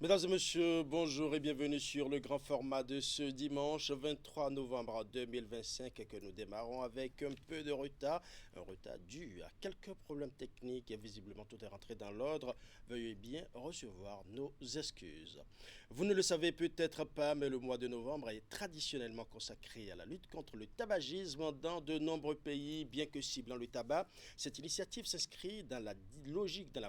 Mesdames et messieurs, bonjour et bienvenue sur le grand format de ce dimanche 23 novembre 2025 que nous démarrons avec un peu de retard. Un retard dû à quelques problèmes techniques et visiblement tout est rentré dans l'ordre. Veuillez bien recevoir nos excuses. Vous ne le savez peut-être pas, mais le mois de novembre est traditionnellement consacré à la lutte contre le tabagisme dans de nombreux pays, bien que ciblant le tabac. Cette initiative s'inscrit dans la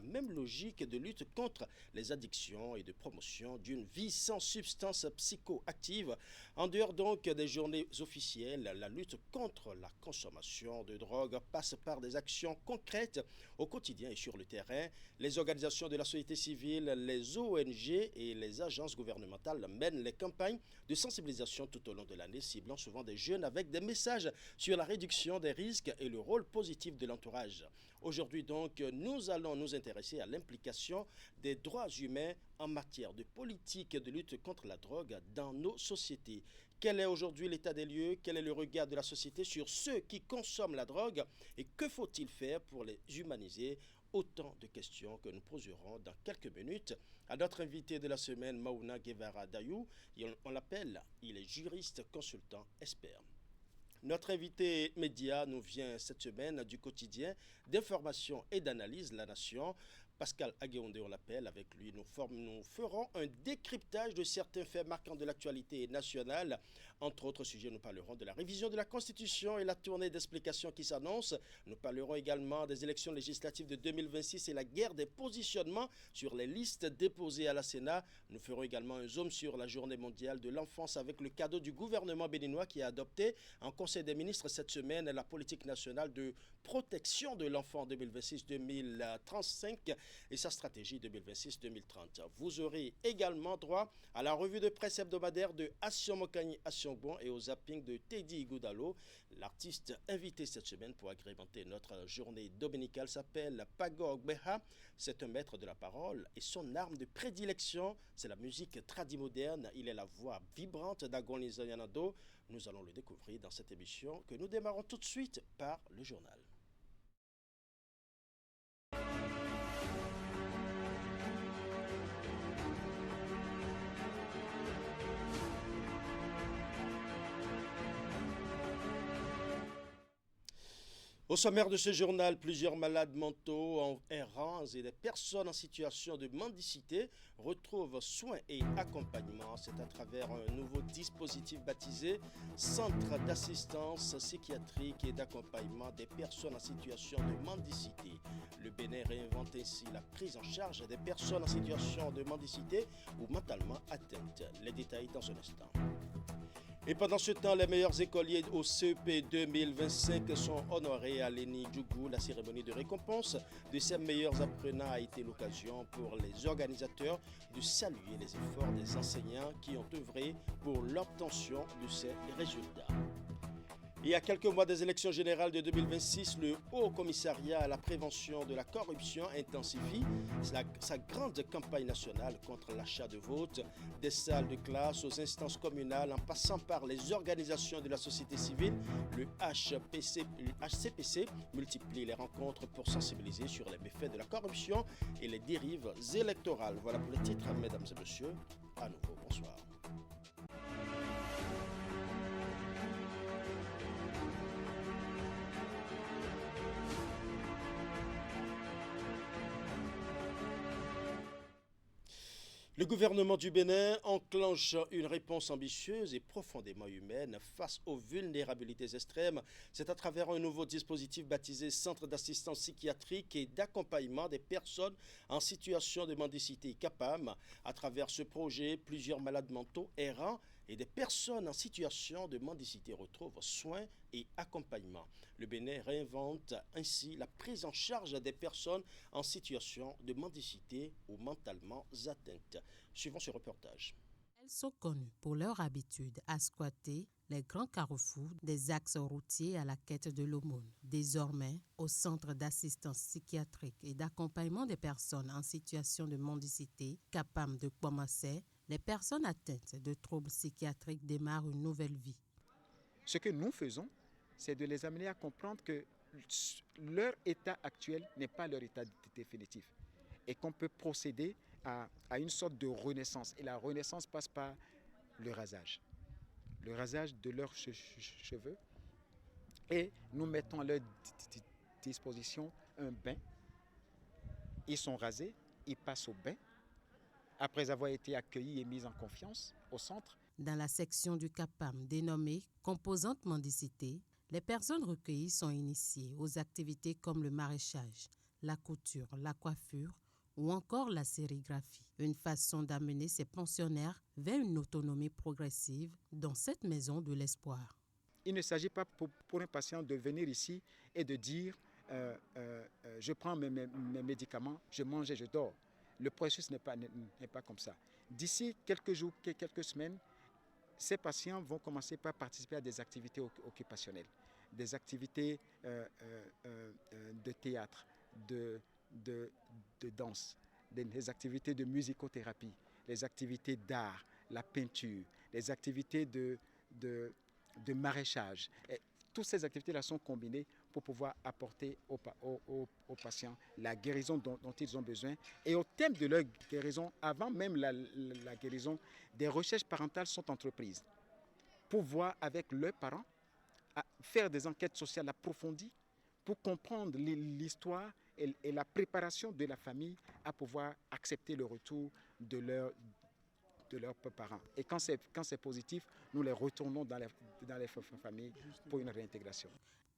même logique de lutte contre les addictions et de promotion d'une vie sans substances psychoactives. En dehors donc des journées officielles, la lutte contre la consommation de drogue passe par des actions concrètes au quotidien et sur le terrain. Les organisations de la société civile, les ONG et les agences gouvernementales mènent les campagnes de sensibilisation tout au long de l'année, ciblant souvent des jeunes avec des messages sur la réduction des risques et le rôle positif de l'entourage. Aujourd'hui donc, nous allons nous intéresser à l'implication des droits humains en matière de politique de lutte contre la drogue dans nos sociétés. Quel est aujourd'hui l'état des lieux? Quel est le regard de la société sur ceux qui consomment la drogue? Et que faut-il faire pour les humaniser? Autant de questions que nous poserons dans quelques minutes à notre invité de la semaine, Maouna Guevara Dayou. On l'appelle, il est juriste, consultant, expert. Notre invité média nous vient cette semaine du quotidien d'information et d'analyse La Nation. Pascal Aguéondé, on l'appelle, avec lui, nous ferons un décryptage de certains faits marquants de l'actualité nationale. Entre autres sujets, nous parlerons de la révision de la Constitution et la tournée d'explications qui s'annonce. Nous parlerons également des élections législatives de 2026 et la guerre des positionnements sur les listes déposées à la Sénat. Nous ferons également un zoom sur la journée mondiale de l'enfance avec le cadeau du gouvernement béninois qui a adopté en Conseil des ministres cette semaine la politique nationale de protection de l'enfant 2026-2035 et sa stratégie 2026-2030. Vous aurez également droit à la revue de presse hebdomadaire de Assion Mokani Assiongbon et au zapping de Teddy Igudalo. L'artiste invité cette semaine pour agrémenter notre journée dominicale s'appelle Pagog Beha. C'est un maître de la parole et son arme de prédilection, c'est la musique tradimoderne. Il est la voix vibrante d'Agoniza Yanado. Nous allons le découvrir dans cette émission que nous démarrons tout de suite par le journal. Au sommaire de ce journal, plusieurs malades mentaux en errance et des personnes en situation de mendicité retrouvent soins et accompagnement. C'est à travers un nouveau dispositif baptisé Centre d'assistance psychiatrique et d'accompagnement des personnes en situation de mendicité. Le Bénin réinvente ainsi la prise en charge des personnes en situation de mendicité ou mentalement atteintes. Les détails dans un instant. Et pendant ce temps, les meilleurs écoliers au CEP 2025 sont honorés à l'ENI Djougou. La cérémonie de récompense de ces meilleurs apprenants a été l'occasion pour les organisateurs de saluer les efforts des enseignants qui ont œuvré pour l'obtention de ces résultats. Il y a quelques mois des élections générales de 2026, le Haut Commissariat à la prévention de la corruption intensifie sa grande campagne nationale contre l'achat de votes, des salles de classe aux instances communales en passant par les organisations de la société civile. Le HCPC multiplie les rencontres pour sensibiliser sur les méfaits de la corruption et les dérives électorales. Voilà pour les titres, mesdames et messieurs. À nouveau, bonsoir. Le gouvernement du Bénin enclenche une réponse ambitieuse et profondément humaine face aux vulnérabilités extrêmes. C'est à travers un nouveau dispositif baptisé Centre d'assistance psychiatrique et d'accompagnement des personnes en situation de mendicité CAPAM. À travers ce projet, plusieurs malades mentaux errants et des personnes en situation de mendicité retrouvent soins et accompagnement. Le Bénin réinvente ainsi la prise en charge des personnes en situation de mendicité ou mentalement atteintes. Suivons ce reportage. Elles sont connues pour leur habitude à squatter les grands carrefours des axes routiers à la quête de l'aumône. Désormais, au Centre d'assistance psychiatrique et d'accompagnement des personnes en situation de mendicité, CAPAM de Kouamassé, les personnes atteintes de troubles psychiatriques démarrent une nouvelle vie. Ce que nous faisons, c'est de les amener à comprendre que leur état actuel n'est pas leur état définitif et qu'on peut procéder à une sorte de renaissance. Et la renaissance passe par le rasage. Le rasage de leurs cheveux. Et nous mettons à leur disposition un bain. Ils sont rasés, ils passent au bain. Après avoir été accueillis et mis en confiance au centre. Dans la section du CAPAM dénommée composante mendicité, les personnes recueillies sont initiées aux activités comme le maraîchage, la couture, la coiffure ou encore la sérigraphie. Une façon d'amener ces pensionnaires vers une autonomie progressive dans cette maison de l'espoir. Il ne s'agit pas pour un patient de venir ici et de dire je prends mes médicaments, je mange et je dors. Le processus n'est pas comme ça. D'ici quelques jours, quelques semaines, ces patients vont commencer par participer à des activités occupationnelles, des activités de théâtre, de danse, des activités de musicothérapie, les activités d'art, la peinture, les activités de maraîchage. Et toutes ces activités-là sont combinées pour pouvoir apporter aux patients la guérison dont ils ont besoin. Et au terme de leur guérison, avant même la guérison, des recherches parentales sont entreprises pour voir avec leurs parents, faire des enquêtes sociales approfondies pour comprendre l'histoire et la préparation de la famille à pouvoir accepter le retour de leurs parents. Et quand c'est positif, nous les retournons dans les familles pour une réintégration.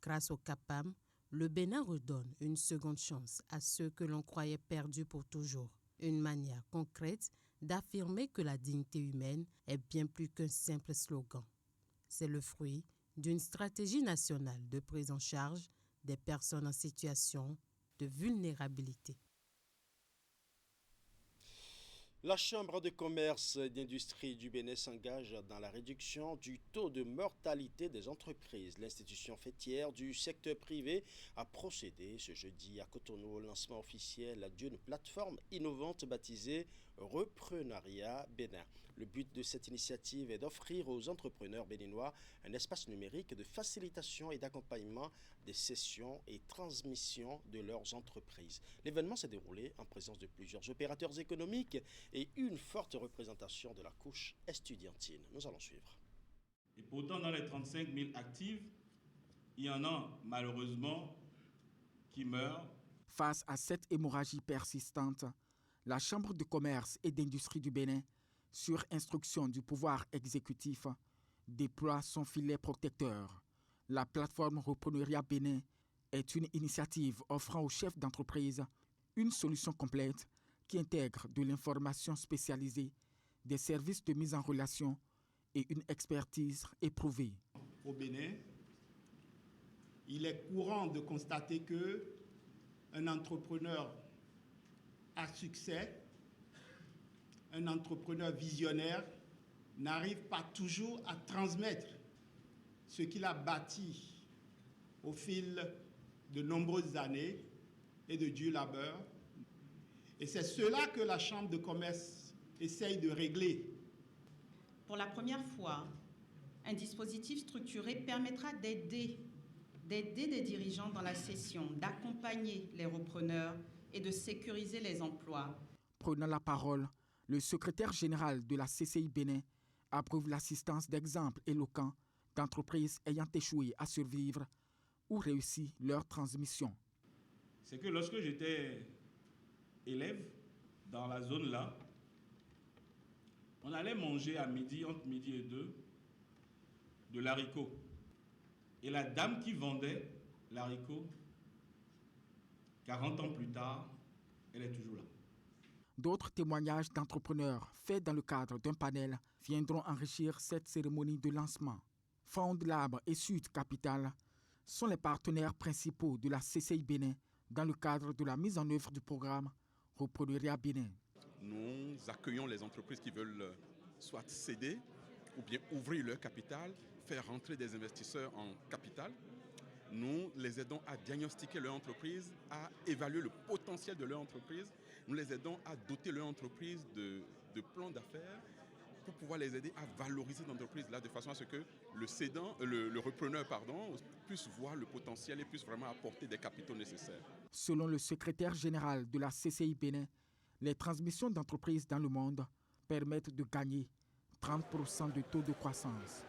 Grâce au CAPAM, le Bénin redonne une seconde chance à ceux que l'on croyait perdus pour toujours. Une manière concrète d'affirmer que la dignité humaine est bien plus qu'un simple slogan. C'est le fruit d'une stratégie nationale de prise en charge des personnes en situation de vulnérabilité. La Chambre de commerce et d'industrie du Bénin s'engage dans la réduction du taux de mortalité des entreprises. L'institution fêtière du secteur privé a procédé ce jeudi à Cotonou au lancement officiel d'une plateforme innovante baptisée Repreneuriat Bénin. Le but de cette initiative est d'offrir aux entrepreneurs béninois un espace numérique de facilitation et d'accompagnement des cessions et transmissions de leurs entreprises. L'événement s'est déroulé en présence de plusieurs opérateurs économiques et une forte représentation de la couche estudiantine. Nous allons suivre. Et pourtant, dans les 35 000 actifs, il y en a malheureusement qui meurent. Face à cette hémorragie persistante, la Chambre de commerce et d'industrie du Bénin, sur instruction du pouvoir exécutif, déploie son filet protecteur. La plateforme Repreneuriat Bénin est une initiative offrant aux chefs d'entreprise une solution complète qui intègre de l'information spécialisée, des services de mise en relation et une expertise éprouvée. Au Bénin, il est courant de constater qu'un entrepreneur à succès, un entrepreneur visionnaire, n'arrive pas toujours à transmettre ce qu'il a bâti au fil de nombreuses années et de dur labeur. Et c'est cela que la Chambre de commerce essaye de régler. Pour la première fois, un dispositif structuré permettra d'aider des dirigeants dans la cession, d'accompagner les repreneurs et de sécuriser les emplois. Prenant la parole, le secrétaire général de la CCI Bénin approuve l'assistance d'exemples éloquents d'entreprises ayant échoué à survivre ou réussi leur transmission. C'est que lorsque j'étais élève dans la zone là, on allait manger à midi, entre midi et 2, de l'haricot. Et la dame qui vendait l'haricot, 40 ans plus tard, elle est toujours là. D'autres témoignages d'entrepreneurs faits dans le cadre d'un panel viendront enrichir cette cérémonie de lancement. Fond de l'Arbre et Sud Capital sont les partenaires principaux de la CCI Bénin dans le cadre de la mise en œuvre du programme Repreneuriat Bénin. Nous accueillons les entreprises qui veulent soit céder ou bien ouvrir leur capital, faire rentrer des investisseurs en capital. Nous les aidons à diagnostiquer leur entreprise, à évaluer le potentiel de leur entreprise. Nous les aidons à doter leur entreprise de plans d'affaires pour pouvoir les aider à valoriser l'entreprise là de façon à ce que le repreneur puisse voir le potentiel et puisse vraiment apporter des capitaux nécessaires. Selon le secrétaire général de la CCI Bénin, Les transmissions d'entreprises dans le monde permettent de gagner 30% de taux de croissance.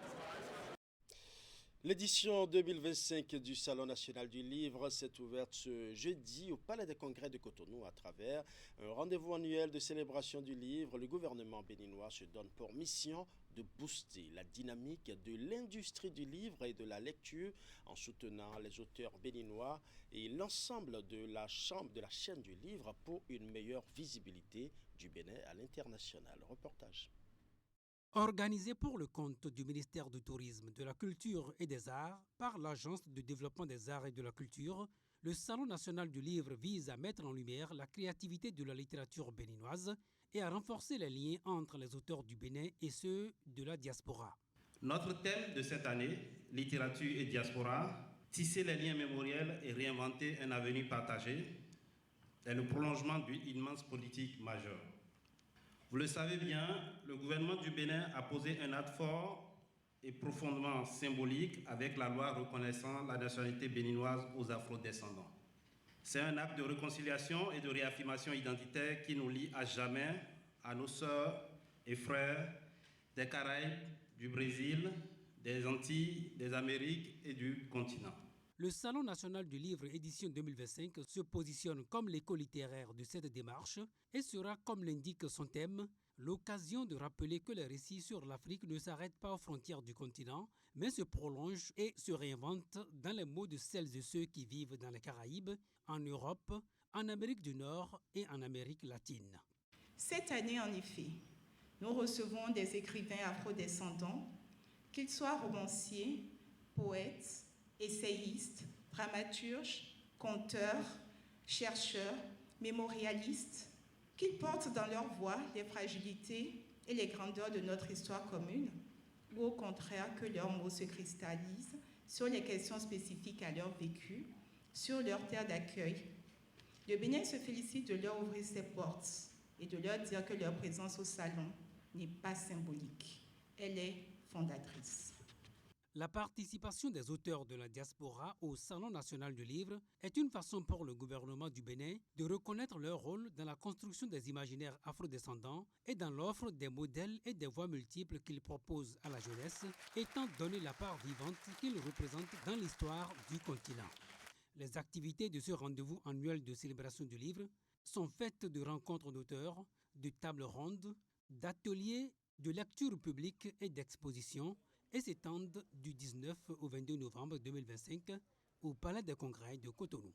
L'édition 2025 du Salon national du livre s'est ouverte ce jeudi au Palais des Congrès de Cotonou à travers un rendez-vous annuel de célébration du livre. Le gouvernement béninois se donne pour mission de booster la dynamique de l'industrie du livre et de la lecture en soutenant les auteurs béninois et l'ensemble de la chaîne du livre pour une meilleure visibilité du Bénin à l'international. Reportage. Organisé pour le compte du ministère du Tourisme, de la Culture et des Arts par l'Agence de développement des arts et de la culture, le Salon national du livre vise à mettre en lumière la créativité de la littérature béninoise et à renforcer les liens entre les auteurs du Bénin et ceux de la diaspora. Notre thème de cette année, littérature et diaspora, tisser les liens mémoriels et réinventer un avenir partagé, est le prolongement d'une immense politique majeure. Vous le savez bien, le gouvernement du Bénin a posé un acte fort et profondément symbolique avec la loi reconnaissant la nationalité béninoise aux afro-descendants. C'est un acte de réconciliation et de réaffirmation identitaire qui nous lie à jamais à nos sœurs et frères des Caraïbes, du Brésil, des Antilles, des Amériques et du continent. Le Salon national du livre édition 2025 se positionne comme l'écho littéraire de cette démarche et sera, comme l'indique son thème, l'occasion de rappeler que les récits sur l'Afrique ne s'arrêtent pas aux frontières du continent, mais se prolongent et se réinventent dans les mots de celles et ceux qui vivent dans les Caraïbes, en Europe, en Amérique du Nord et en Amérique latine. Cette année, en effet, nous recevons des écrivains afrodescendants, qu'ils soient romanciers, poètes, essayistes, dramaturges, conteurs, chercheurs, mémorialistes, qu'ils portent dans leur voix les fragilités et les grandeurs de notre histoire commune, ou au contraire que leurs mots se cristallisent sur les questions spécifiques à leur vécu, sur leur terre d'accueil. Le Bénin se félicite de leur ouvrir ses portes et de leur dire que leur présence au salon n'est pas symbolique, elle est fondatrice. La participation des auteurs de la diaspora au Salon national du livre est une façon pour le gouvernement du Bénin de reconnaître leur rôle dans la construction des imaginaires afrodescendants et dans l'offre des modèles et des voix multiples qu'ils proposent à la jeunesse, étant donné la part vivante qu'ils représentent dans l'histoire du continent. Les activités de ce rendez-vous annuel de célébration du livre sont faites de rencontres d'auteurs, de tables rondes, d'ateliers, de lectures publiques et d'expositions, et s'étendent du 19 au 22 novembre 2025 au Palais des Congrès de Cotonou.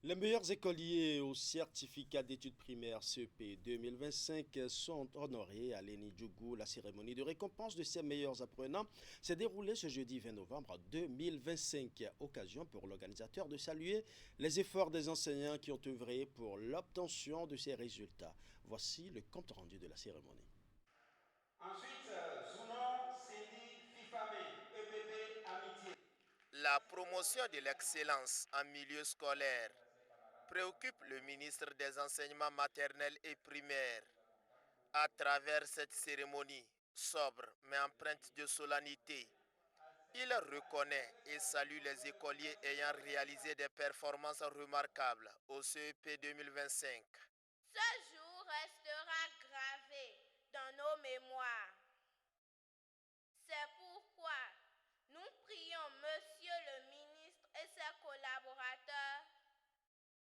Les meilleurs écoliers au certificat d'études primaires CEP 2025 sont honorés à Léni Djougou. La cérémonie de récompense de ces meilleurs apprenants s'est déroulée ce jeudi 20 novembre 2025. Occasion pour l'organisateur de saluer les efforts des enseignants qui ont œuvré pour l'obtention de ces résultats. Voici le compte rendu de la cérémonie. La promotion de l'excellence en milieu scolaire préoccupe le ministre des Enseignements maternels et primaires. À travers cette cérémonie sobre mais empreinte de solennité, il reconnaît et salue les écoliers ayant réalisé des performances remarquables au CEP 2025. Ce jour restera gravé dans nos mémoires. C'est pourquoi nous prions Monsieur le ministre et ses collaborateurs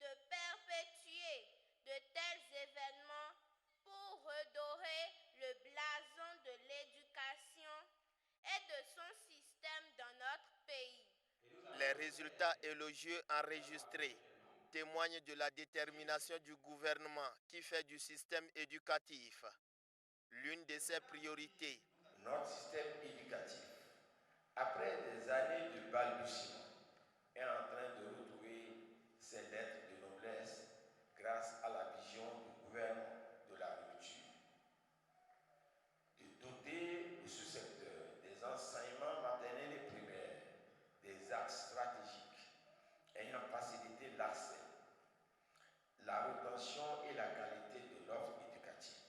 de perpétuer de tels événements pour redorer le blason de l'éducation et de son système dans notre pays. Les résultats élogieux enregistrés témoignent de la détermination du gouvernement qui fait du système éducatif l'une de ses priorités. Notre système éducatif, après des années de balbutiement, est en train de retrouver ses lettres de noblesse grâce à la vision du gouvernement de la rupture. De doter de ce secteur des enseignements maternels et primaires des axes stratégiques ayant facilité l'accès, la rétention et la qualité de l'offre éducative.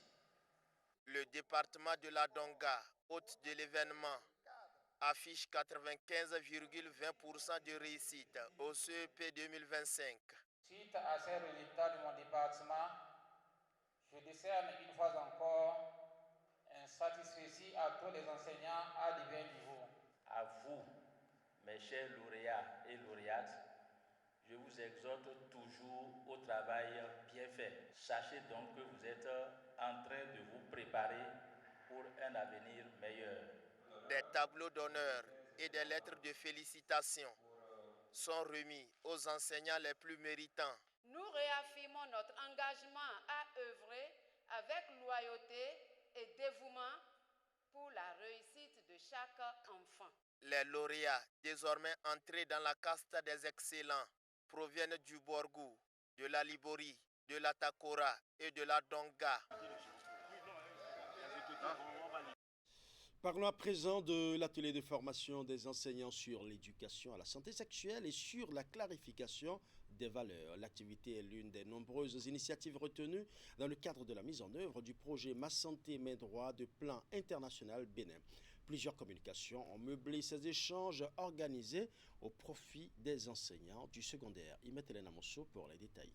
Le département de la Donga, hôte de l'événement, affiche 95,20% de réussite au CEP 2025. Suite à ces résultats de mon département, Je décerne une fois encore un satisfecit à tous les enseignants à divers niveaux. À vous, mes chers lauréats et lauréates, je vous exhorte toujours au travail bien fait. Sachez donc que vous êtes en train de vous préparer pour un avenir meilleur. Des tableaux d'honneur et des lettres de félicitations sont remis aux enseignants les plus méritants. Nous réaffirmons notre engagement à œuvrer avec loyauté et dévouement pour la réussite de chaque enfant. Les lauréats, désormais entrés dans la caste des excellents, proviennent du Borgou, de la Libori, de la Takora et de la Donga. Parlons à présent de l'atelier de formation des enseignants sur l'éducation à la santé sexuelle et sur la clarification des valeurs. L'activité est l'une des nombreuses initiatives retenues dans le cadre de la mise en œuvre du projet Ma Santé, Mes Droits de plan international Bénin. Plusieurs communications ont meublé ces échanges organisés au profit des enseignants du secondaire. Imet Hélène Amosso pour les détails.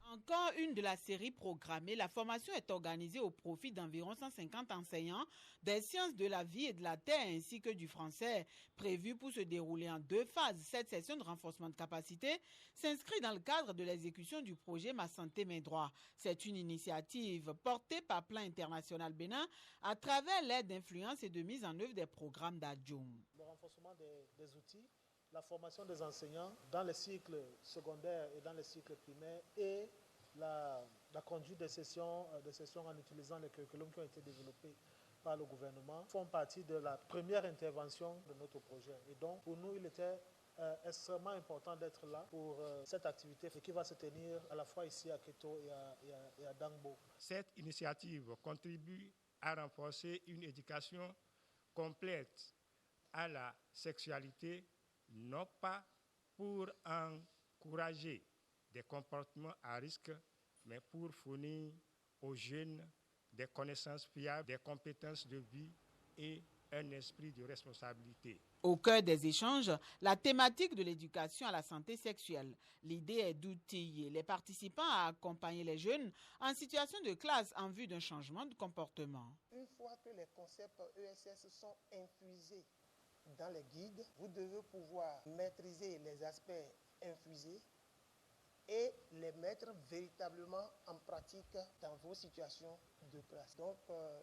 Encore une de la série programmée, la formation est organisée au profit d'environ 150 enseignants des sciences de la vie et de la terre ainsi que du français. Prévue pour se dérouler en 2 phases, cette session de renforcement de capacité s'inscrit dans le cadre de l'exécution du projet Ma Santé, Mes Droits. C'est une initiative portée par Plan International Bénin à travers l'aide d'influence et de mise en œuvre des programmes d'adjoint. Le renforcement des outils, la formation des enseignants dans les cycles secondaires et dans les cycles primaires et la conduite des sessions en utilisant les curriculums qui ont été développés par le gouvernement font partie de la première intervention de notre projet. Et donc, pour nous, il était extrêmement important d'être là pour cette activité qui va se tenir à la fois ici à Keto et à Dangbo. Cette initiative contribue à renforcer une éducation complète à la sexualité, non pas pour encourager des comportements à risque, mais pour fournir aux jeunes des connaissances fiables, des compétences de vie et un esprit de responsabilité. Au cœur des échanges, la thématique de l'éducation à la santé sexuelle. L'idée est d'outiller les participants à accompagner les jeunes en situation de classe en vue d'un changement de comportement. Une fois que les concepts ESS sont infusés dans les guides, vous devez pouvoir maîtriser les aspects infusés et les mettre véritablement en pratique dans vos situations de classe. Donc,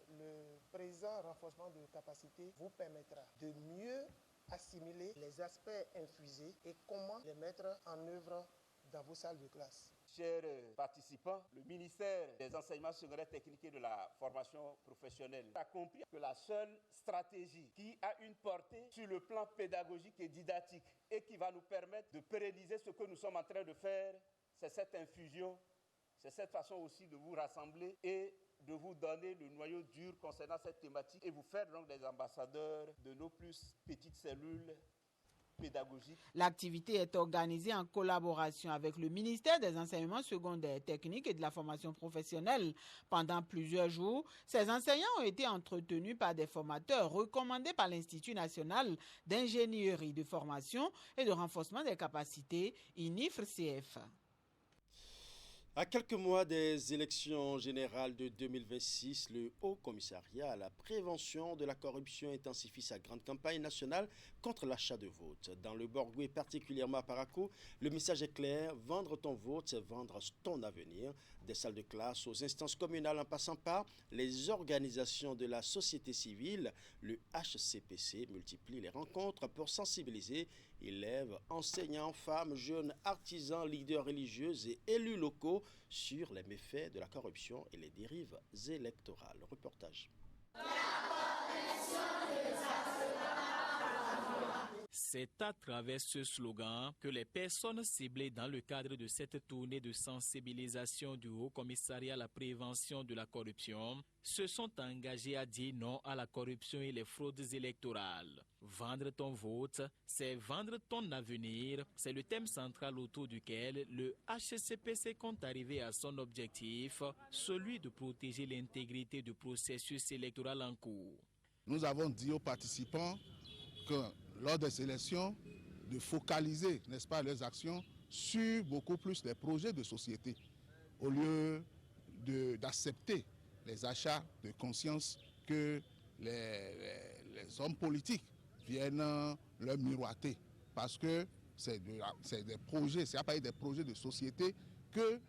le présent renforcement de capacité vous permettra de mieux assimiler les aspects infusés et comment les mettre en œuvre dans vos salles de classe. Chers participants, le ministère des enseignements secondaires techniques et de la formation professionnelle a compris que la seule stratégie qui a une portée sur le plan pédagogique et didactique et qui va nous permettre de pérenniser ce que nous sommes en train de faire, c'est cette infusion, c'est cette façon aussi de vous rassembler et de vous donner le noyau dur concernant cette thématique et vous faire donc des ambassadeurs de nos plus petites cellules pédagogique. L'activité est organisée en collaboration avec le ministère des enseignements secondaires, techniques et de la formation professionnelle. Pendant plusieurs jours, ces enseignants ont été entretenus par des formateurs recommandés par l'Institut national d'ingénierie de formation et de renforcement des capacités, INIFR-CF. À quelques mois des élections générales de 2026, le Haut Commissariat à la prévention de la corruption intensifie sa grande campagne nationale contre l'achat de votes. Dans le Borgou et particulièrement à Parakou, le message est clair, vendre ton vote, c'est vendre ton avenir. Des salles de classe aux instances communales en passant par les organisations de la société civile, le HCPC multiplie les rencontres pour sensibiliser élèves, enseignants, femmes, jeunes, artisans, leaders religieux et élus locaux sur les méfaits de la corruption et les dérives électorales. Reportage. C'est à travers ce slogan que les personnes ciblées dans le cadre de cette tournée de sensibilisation du Haut Commissariat à la prévention de la corruption se sont engagées à dire non à la corruption et les fraudes électorales. Vendre ton vote, c'est vendre ton avenir. C'est le thème central autour duquel le HCPC compte arriver à son objectif, celui de protéger l'intégrité du processus électoral en cours. Nous avons dit aux participants que lors des élections, de focaliser, n'est-ce pas, leurs actions sur beaucoup plus les projets de société, au lieu d'accepter les achats de conscience que les hommes politiques viennent leur miroiter. Parce que c'est des projets, c'est à partir des projets de société que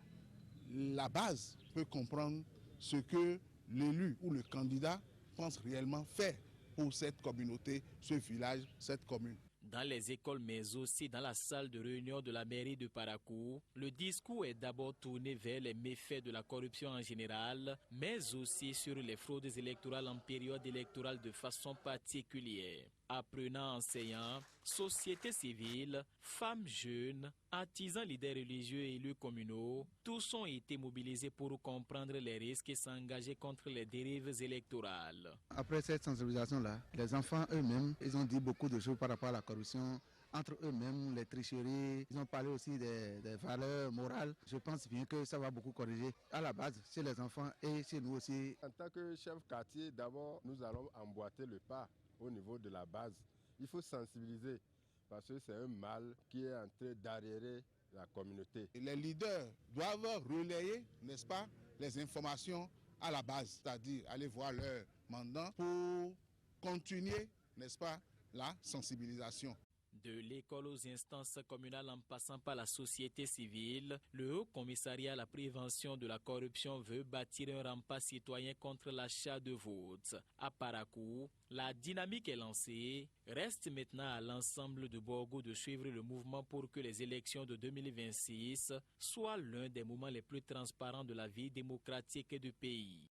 la base peut comprendre ce que l'élu ou le candidat pense réellement faire pour cette communauté, ce village, cette commune. Dans les écoles, mais aussi dans la salle de réunion de la mairie de Parakou, le discours est d'abord tourné vers les méfaits de la corruption en général, mais aussi sur les fraudes électorales en période électorale de façon particulière. Apprenants, enseignants, société civile, femmes jeunes, artisans, leaders religieux et élus communaux, tous ont été mobilisés pour comprendre les risques et s'engager contre les dérives électorales. Après cette sensibilisation-là, les enfants eux-mêmes, ils ont dit beaucoup de choses par rapport à la corruption, entre eux-mêmes, les tricheries, ils ont parlé aussi des valeurs morales. Je pense bien que ça va beaucoup corriger à la base, chez les enfants et chez nous aussi. En tant que chef quartier, d'abord, nous allons emboîter le pas au niveau de la base. Il faut sensibiliser parce que c'est un mal qui est en train d'arriérer la communauté. Les leaders doivent relayer, n'est-ce pas, les informations à la base, c'est-à-dire aller voir leurs mandants pour continuer, n'est-ce pas, la sensibilisation. De l'école aux instances communales en passant par la société civile, le Haut Commissariat à la prévention de la corruption veut bâtir un rempart citoyen contre l'achat de votes. À Parakou, la dynamique est lancée. Reste maintenant à l'ensemble de Borgo de suivre le mouvement pour que les élections de 2026 soient l'un des moments les plus transparents de la vie démocratique du pays.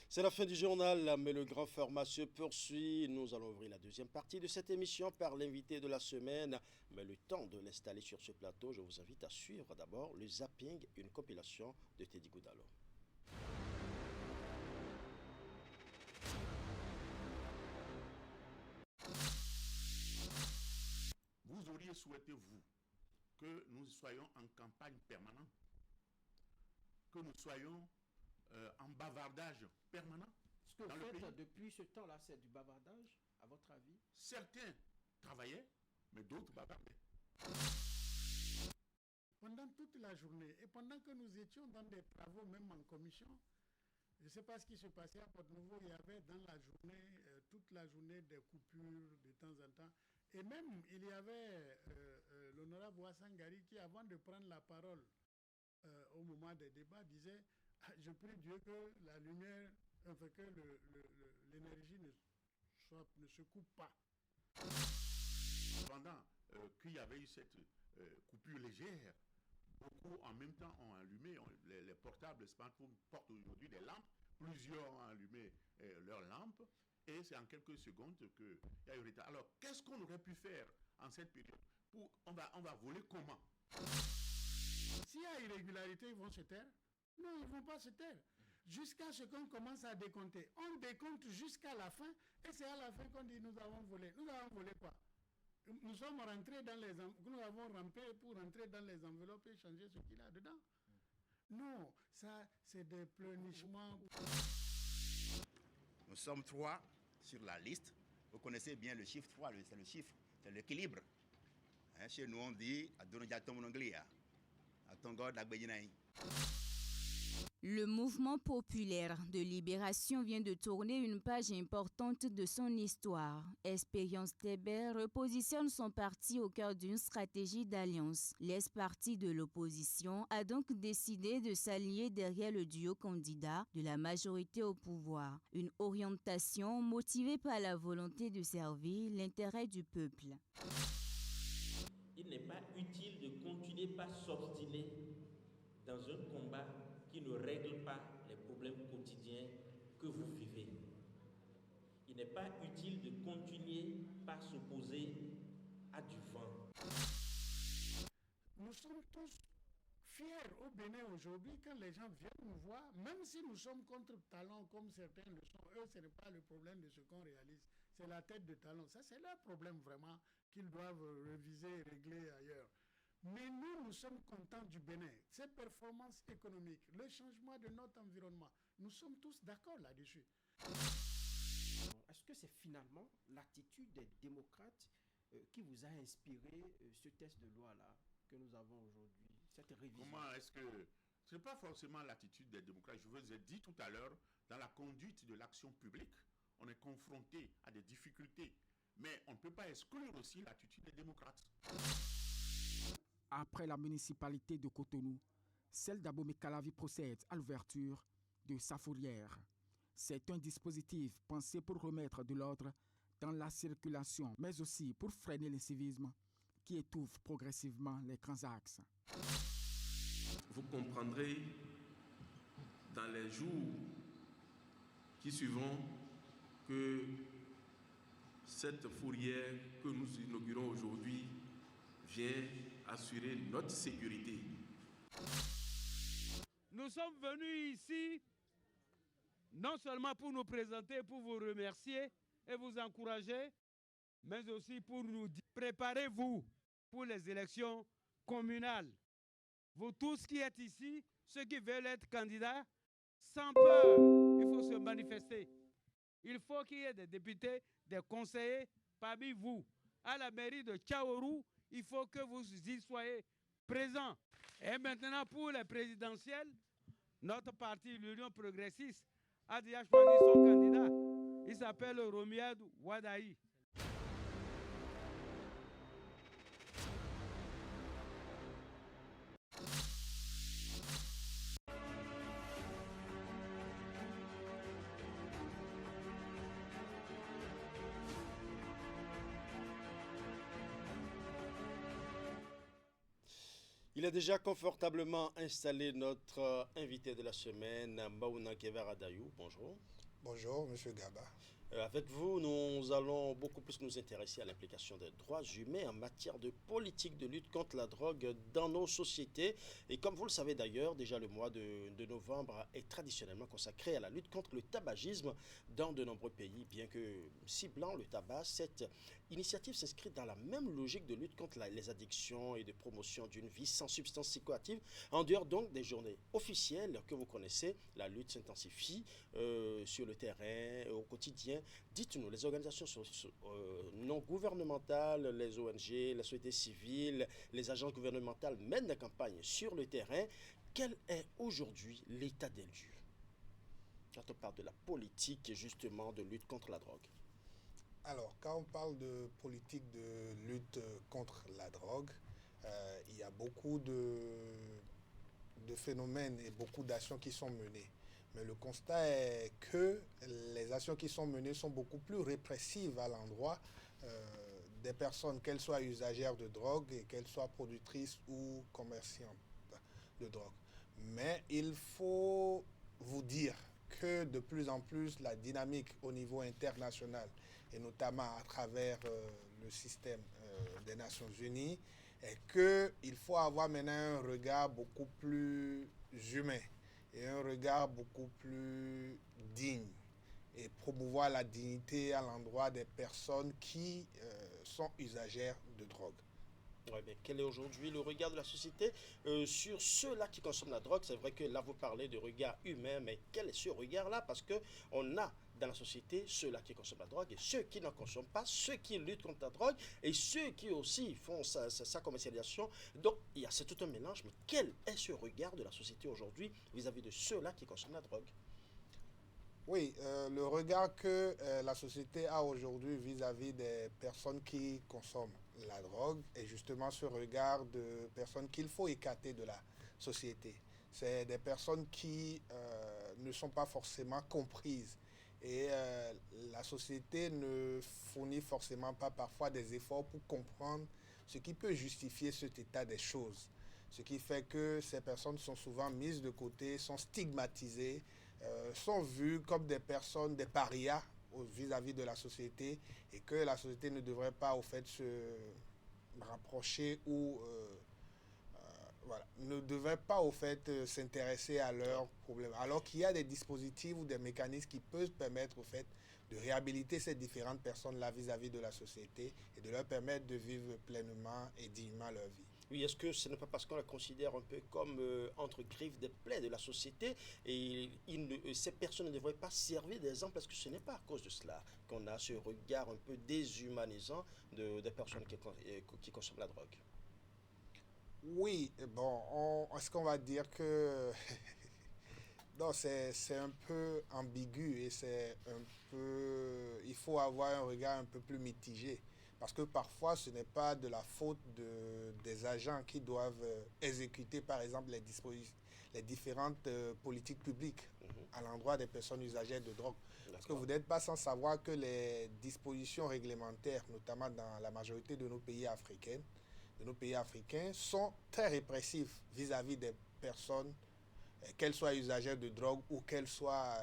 C'est la fin du journal, mais le grand format se poursuit. Nous allons ouvrir la deuxième partie de cette émission par l'invité de la semaine. Mais le temps de l'installer sur ce plateau, je vous invite à suivre d'abord le zapping, une compilation de Teddy Goudalo. Vous auriez souhaité, vous, que nous soyons en campagne permanente, que nous soyons en bavardage permanent. Ce que vous faites depuis ce temps-là, c'est du bavardage, à votre avis? Certains travaillaient, mais d'autres bavardaient. Pendant toute la journée, et pendant que nous étions dans des travaux, même en commission, je ne sais pas ce qui se passait à Porte-Nouveau, il y avait dans la journée, toute la journée, des coupures de temps en temps. Et même, il y avait l'honorable Ouassangari qui, avant de prendre la parole au moment des débats, disait « Je prie Dieu que la lumière, enfin que l'énergie ne se coupe pas. » Pendant qu'il y avait eu cette coupure légère, beaucoup en même temps ont allumé, les portables, les smartphones portent aujourd'hui des lampes, plusieurs ont allumé leurs lampes, et c'est en quelques secondes qu'il y a eu retard. Alors, qu'est-ce qu'on aurait pu faire en cette période? On va voler comment? S'il y a irrégularité, ils vont se taire? Non, ils ne vont pas se taire. Jusqu'à ce qu'on commence à décompter. On décompte jusqu'à la fin, et c'est à la fin qu'on dit nous avons volé. Nous avons volé quoi? Nous sommes rentrés dans les nous avons rampé pour rentrer dans les enveloppes et changer ce qu'il y a dedans. Non, ça c'est des pleurnichements. Nous sommes 3 sur la liste. Vous connaissez bien le chiffre 3, c'est le chiffre, c'est l'équilibre. Hein, chez nous on dit Le mouvement populaire de libération vient de tourner une page importante de son histoire. Expérience Tébé repositionne son parti au cœur d'une stratégie d'alliance. L'ex-parti de l'opposition a donc décidé de s'allier derrière le duo candidat de la majorité au pouvoir. Une orientation motivée par la volonté de servir l'intérêt du peuple. Il n'est pas utile de continuer par s'obstiner dans un combat qui ne règle pas les problèmes quotidiens que vous vivez. Il n'est pas utile de continuer par s'opposer à du vent. Nous sommes tous fiers au Bénin aujourd'hui quand les gens viennent nous voir, même si nous sommes contre talent comme certains le sont. Eux, ce n'est pas le problème de ce qu'on réalise, c'est la tête de talent. Ça, c'est leur problème vraiment qu'ils doivent réviser et régler ailleurs. Mais nous sommes contents du Bénin, ses performances économiques, le changement de notre environnement. Nous sommes tous d'accord là-dessus. Est-ce que c'est finalement l'attitude des démocrates qui vous a inspiré ce test de loi-là que nous avons aujourd'hui, cette révision? Comment est-ce que Ce n'est pas forcément l'attitude des démocrates. Je vous ai dit tout à l'heure, dans la conduite de l'action publique, on est confronté à des difficultés. Mais on ne peut pas exclure aussi l'attitude des démocrates. Après la municipalité de Cotonou, celle d'Abomey-Calavi procède à l'ouverture de sa fourrière. C'est un dispositif pensé pour remettre de l'ordre dans la circulation, mais aussi pour freiner l'incivisme qui étouffe progressivement les grands axes. Vous comprendrez dans les jours qui suivront que cette fourrière que nous inaugurons aujourd'hui vient assurer notre sécurité. Nous sommes venus ici non seulement pour nous présenter, pour vous remercier et vous encourager, mais aussi pour nous dire, préparez-vous pour les élections communales. Vous tous qui êtes ici, ceux qui veulent être candidats, sans peur, il faut se manifester. Il faut qu'il y ait des députés, des conseillers parmi vous. À la mairie de Tchaourou, il faut que vous y soyez présents. Et maintenant, pour les présidentielles, notre parti, l'Union progressiste, a déjà choisi son candidat. Il s'appelle Romiad Wadaï. Il est déjà confortablement installé notre invité de la semaine, Maouna Guevara Dayou. Bonjour. Bonjour, Monsieur Gaba. Avec vous, nous allons beaucoup plus nous intéresser à l'implication des droits humains en matière de politique de lutte contre la drogue dans nos sociétés. Et comme vous le savez d'ailleurs, déjà le mois de novembre est traditionnellement consacré à la lutte contre le tabagisme dans de nombreux pays. Bien que ciblant le tabac, cette initiative s'inscrit dans la même logique de lutte contre les addictions et de promotion d'une vie sans substances psychoactives. En dehors donc des journées officielles que vous connaissez, la lutte s'intensifie sur le terrain, au quotidien. Dites-nous, les organisations non gouvernementales, les ONG, la société civile, les agences gouvernementales mènent des campagnes sur le terrain. Quel est aujourd'hui l'état des lieux quand on parle de la politique justement de lutte contre la drogue? Alors, quand on parle de politique de lutte contre la drogue, il y a beaucoup de phénomènes et beaucoup d'actions qui sont menées. Mais le constat est que les actions qui sont menées sont beaucoup plus répressives à l'endroit des personnes, qu'elles soient usagères de drogue et qu'elles soient productrices ou commerçantes de drogue. Mais il faut vous dire que de plus en plus, la dynamique au niveau international, et notamment à travers le système des Nations Unies, est qu'il faut avoir maintenant un regard beaucoup plus humain et un regard beaucoup plus digne et promouvoir la dignité à l'endroit des personnes qui sont usagères de drogue. Ouais, mais quel est aujourd'hui le regard de la société sur ceux-là qui consomment la drogue? C'est vrai que là, vous parlez de regard humain, mais quel est ce regard-là? Parce qu'on a dans la société ceux-là qui consomment la drogue et ceux qui n'en consomment pas, ceux qui luttent contre la drogue et ceux qui aussi font sa commercialisation. Donc, c'est tout un mélange. Mais quel est ce regard de la société aujourd'hui vis-à-vis de ceux-là qui consomment la drogue? Oui, le regard que la société a aujourd'hui vis-à-vis des personnes qui consomment la drogue est justement ce regard de personnes qu'il faut écarter de la société. C'est des personnes qui ne sont pas forcément comprises et la société ne fournit forcément pas parfois des efforts pour comprendre ce qui peut justifier cet état des choses. Ce qui fait que ces personnes sont souvent mises de côté, sont stigmatisées, sont vues comme des personnes, des parias vis-à-vis de la société et que la société ne devrait pas au fait se rapprocher ou ne devrait pas au fait s'intéresser à leurs problèmes. Alors qu'il y a des dispositifs ou des mécanismes qui peuvent permettre au fait de réhabiliter ces différentes personnes-là vis-à-vis de la société et de leur permettre de vivre pleinement et dignement leur vie. Oui, est-ce que ce n'est pas parce qu'on la considère un peu comme entre griffes des plaies de la société et ces personnes ne devraient pas servir d'exemple? Parce que ce n'est pas à cause de cela qu'on a ce regard un peu déshumanisant des personnes qui consomment la drogue. Oui, bon, est-ce qu'on va dire que... Non, c'est un peu ambigu et c'est un peu... Il faut avoir un regard un peu plus mitigé. Parce que parfois, ce n'est pas de la faute des agents qui doivent exécuter, par exemple, les différentes politiques publiques à l'endroit des personnes usagères de drogue. Parce que vous n'êtes pas sans savoir que les dispositions réglementaires, notamment dans la majorité de nos pays africains, sont très répressifs vis-à-vis des personnes, qu'elles soient usagères de drogue ou qu'elles soient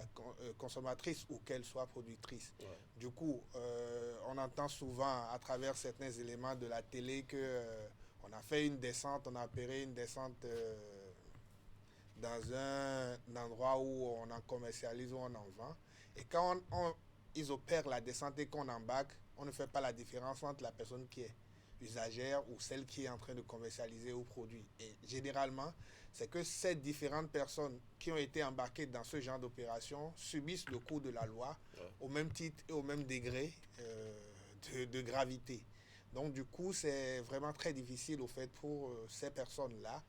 consommatrices ou qu'elles soient productrices. Ouais. Du coup, on entend souvent à travers certains éléments de la télé qu'on a fait une descente, on a opéré une descente dans un endroit où on en commercialise, où on en vend. Et quand ils opèrent la descente et qu'on embarque, on ne fait pas la différence entre la personne qui est usagère ou celle qui est en train de commercialiser ou produire. Et généralement, c'est que ces différentes personnes qui ont été embarquées dans ce genre d'opération subissent le coup de la loi au même titre et au même degré de gravité. Donc du coup, c'est vraiment très difficile au fait pour ces personnes-là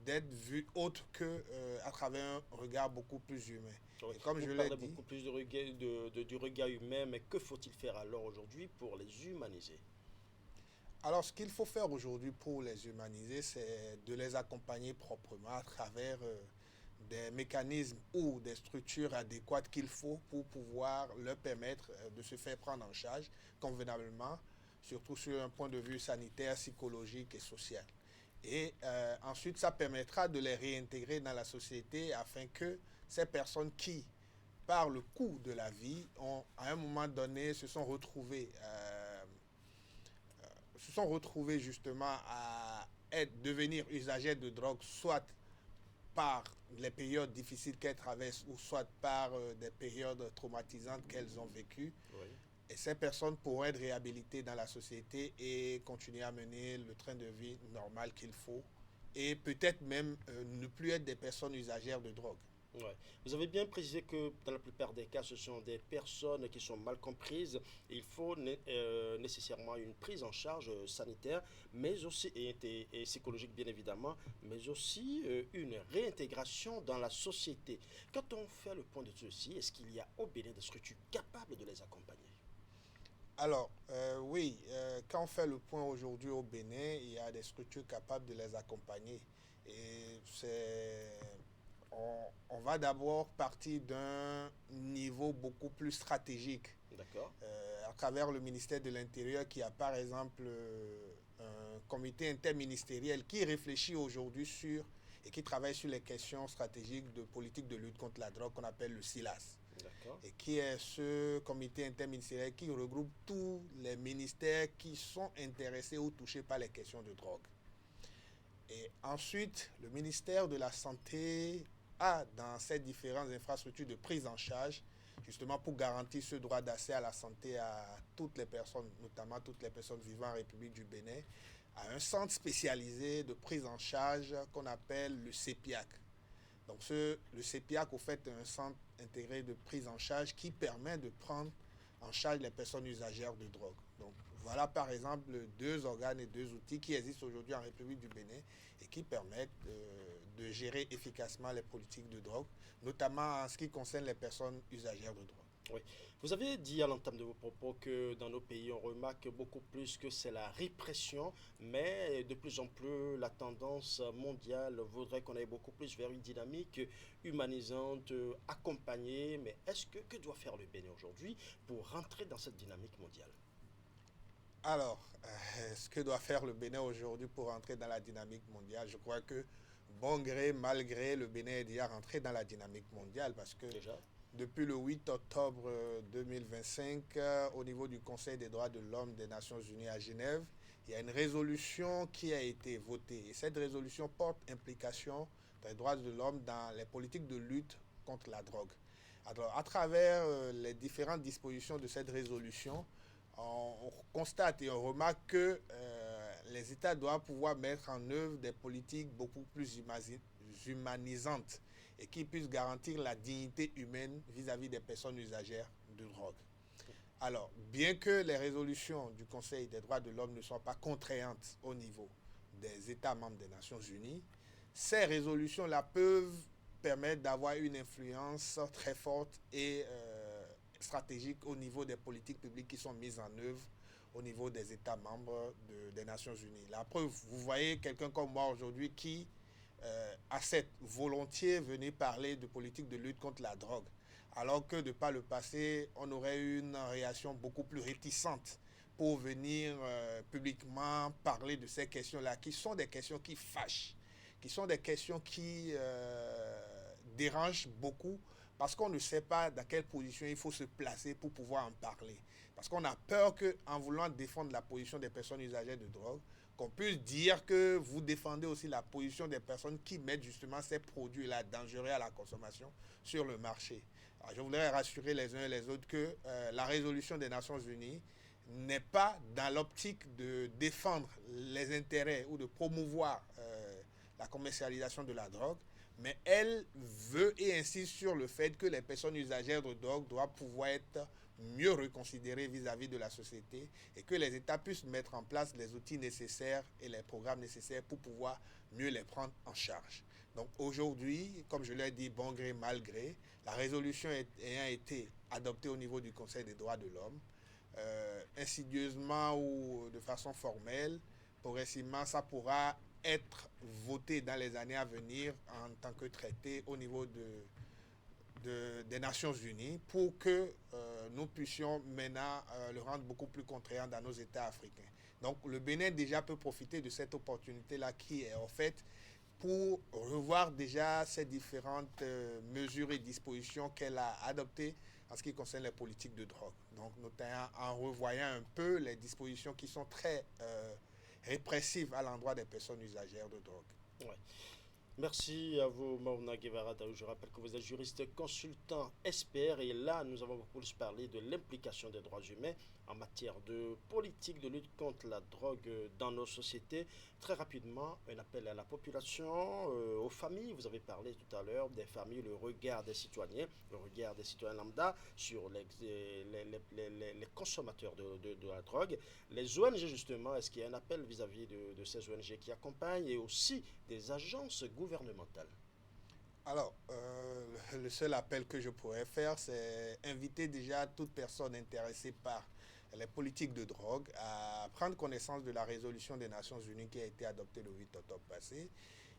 d'être vues autre qu'à travers un regard beaucoup plus humain. Oui. Et comme je l'ai dit, beaucoup plus du regard humain, mais que faut-il faire alors aujourd'hui pour les humaniser? Alors, ce qu'il faut faire aujourd'hui pour les humaniser, c'est de les accompagner proprement à travers des mécanismes ou des structures adéquates qu'il faut pour pouvoir leur permettre de se faire prendre en charge convenablement, surtout sur un point de vue sanitaire, psychologique et social. Et ensuite, ça permettra de les réintégrer dans la société afin que ces personnes qui, par le coût de la vie, à un moment donné, se sont retrouvées justement à devenir usagers de drogue, soit par les périodes difficiles qu'elles traversent ou soit par des périodes traumatisantes qu'elles ont vécues. Oui. Et ces personnes pourront être réhabilitées dans la société et continuer à mener le train de vie normal qu'il faut et peut-être même ne plus être des personnes usagères de drogue. Ouais. Vous avez bien précisé que dans la plupart des cas, ce sont des personnes qui sont mal comprises. Il faut nécessairement une prise en charge sanitaire, mais aussi et psychologique bien évidemment, mais aussi une réintégration dans la société. Quand on fait le point de ceci, est-ce qu'il y a au Bénin des structures capables de les accompagner? Alors, oui, quand on fait le point aujourd'hui au Bénin, il y a des structures capables de les accompagner. Et on va d'abord partir d'un niveau beaucoup plus stratégique. D'accord. À travers le ministère de l'Intérieur qui a par exemple un comité interministériel qui réfléchit aujourd'hui sur et qui travaille sur les questions stratégiques de politique de lutte contre la drogue qu'on appelle le SILAS. D'accord. Et qui est ce comité interministériel qui regroupe tous les ministères qui sont intéressés ou touchés par les questions de drogue. Et ensuite, le ministère de la Santé a dans ces différentes infrastructures de prise en charge, justement pour garantir ce droit d'accès à la santé à toutes les personnes, notamment toutes les personnes vivant en République du Bénin, a un centre spécialisé de prise en charge qu'on appelle le CEPIAC. Donc le CEPIAC, au fait, est un centre intégré de prise en charge qui permet de prendre en charge les personnes usagères de drogue. Donc voilà par exemple 2 organes et 2 outils qui existent aujourd'hui en République du Bénin et qui permettent de gérer efficacement les politiques de drogue, notamment en ce qui concerne les personnes usagères de drogue. Oui. Vous avez dit à l'entame de vos propos que dans nos pays, on remarque beaucoup plus que c'est la répression, mais de plus en plus, la tendance mondiale voudrait qu'on aille beaucoup plus vers une dynamique humanisante, accompagnée. Mais que doit faire le Bénin aujourd'hui pour rentrer dans cette dynamique mondiale? Alors, ce que doit faire le Bénin aujourd'hui pour rentrer dans la dynamique mondiale, je crois que bon gré, mal gré, le Bénin est déjà rentré dans la dynamique mondiale parce que depuis le 8 octobre 2025, au niveau du Conseil des droits de l'homme des Nations Unies à Genève, il y a une résolution qui a été votée. Et cette résolution porte implication des droits de l'homme dans les politiques de lutte contre la drogue. Alors, à travers les différentes dispositions de cette résolution, on constate et on remarque que les États doivent pouvoir mettre en œuvre des politiques beaucoup plus humanisantes et qui puissent garantir la dignité humaine vis-à-vis des personnes usagères de drogue. Alors, bien que les résolutions du Conseil des droits de l'homme ne soient pas contraignantes au niveau des États membres des Nations Unies, ces résolutions-là peuvent permettre d'avoir une influence très forte et stratégique au niveau des politiques publiques qui sont mises en œuvre au niveau des États membres des Nations Unies. La preuve, vous voyez quelqu'un comme moi aujourd'hui qui accepte volontiers venir parler de politique de lutte contre la drogue, alors que de par le passé, on aurait eu une réaction beaucoup plus réticente pour venir publiquement parler de ces questions-là, qui sont des questions qui fâchent, qui sont des questions qui dérangent beaucoup, parce qu'on ne sait pas dans quelle position il faut se placer pour pouvoir en parler. Parce qu'on a peur qu'en voulant défendre la position des personnes usagères de drogue, qu'on puisse dire que vous défendez aussi la position des personnes qui mettent justement ces produits-là dangereux à la consommation sur le marché. Alors, je voudrais rassurer les uns et les autres que la résolution des Nations Unies n'est pas dans l'optique de défendre les intérêts ou de promouvoir la commercialisation de la drogue, mais elle veut et insiste sur le fait que les personnes usagères de drogue doivent pouvoir être mieux reconsidérées vis-à-vis de la société et que les États puissent mettre en place les outils nécessaires et les programmes nécessaires pour pouvoir mieux les prendre en charge. Donc aujourd'hui, comme je l'ai dit, bon gré, mal gré, la résolution ayant été adoptée au niveau du Conseil des droits de l'homme, insidieusement ou de façon formelle, progressivement, ça pourra être voté dans les années à venir en tant que traité au niveau des Nations Unies pour que nous puissions maintenant le rendre beaucoup plus contraignant dans nos États africains. Donc le Bénin déjà peut profiter de cette opportunité-là qui est offerte pour revoir déjà ces différentes mesures et dispositions qu'elle a adoptées en ce qui concerne les politiques de drogue. Donc notamment en revoyant un peu les dispositions qui sont très répressives à l'endroit des personnes usagères de drogue. Ouais. Merci à vous, Maouna Guevara Daou. Je rappelle que vous êtes juriste consultant expert et là, nous avons beaucoup plus parlé de l'implication des droits humains en matière de politique de lutte contre la drogue dans nos sociétés. Très rapidement, un appel à la population, aux familles. Vous avez parlé tout à l'heure des familles, le regard des citoyens lambda sur les consommateurs de la drogue. Les ONG, justement, est-ce qu'il y a un appel vis-à-vis de ces ONG qui accompagnent et aussi des agences gouvernementales? Alors, le seul appel que je pourrais faire, c'est inviter déjà toute personne intéressée par les politiques de drogue à prendre connaissance de la résolution des Nations Unies qui a été adoptée le 8 octobre passé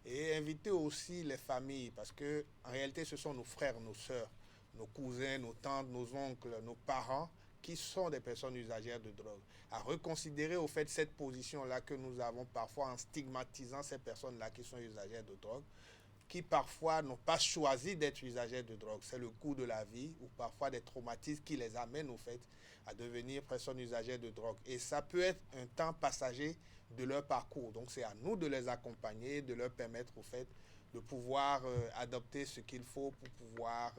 et inviter aussi les familles parce que en réalité ce sont nos frères, nos sœurs, nos cousins, nos tantes, nos oncles, nos parents qui sont des personnes usagères de drogue, à reconsidérer au fait cette position-là que nous avons parfois en stigmatisant ces personnes-là qui sont usagères de drogue, qui parfois n'ont pas choisi d'être usagers de drogue. C'est le coût de la vie ou parfois des traumatismes qui les amènent au fait à devenir personnes usagères de drogue. Et ça peut être un temps passager de leur parcours. Donc c'est à nous de les accompagner, de leur permettre au fait de pouvoir adopter ce qu'il faut pour pouvoir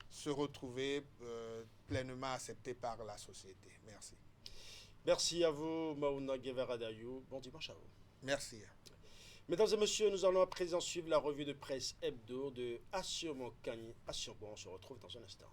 se retrouver pleinement acceptés par la société. Merci. Merci à vous, Maouna Guevara Daou. Bon dimanche à vous. Merci. Mesdames et messieurs, nous allons à présent suivre la revue de presse hebdo de Assurement Kani. Assurement, on se retrouve dans un instant.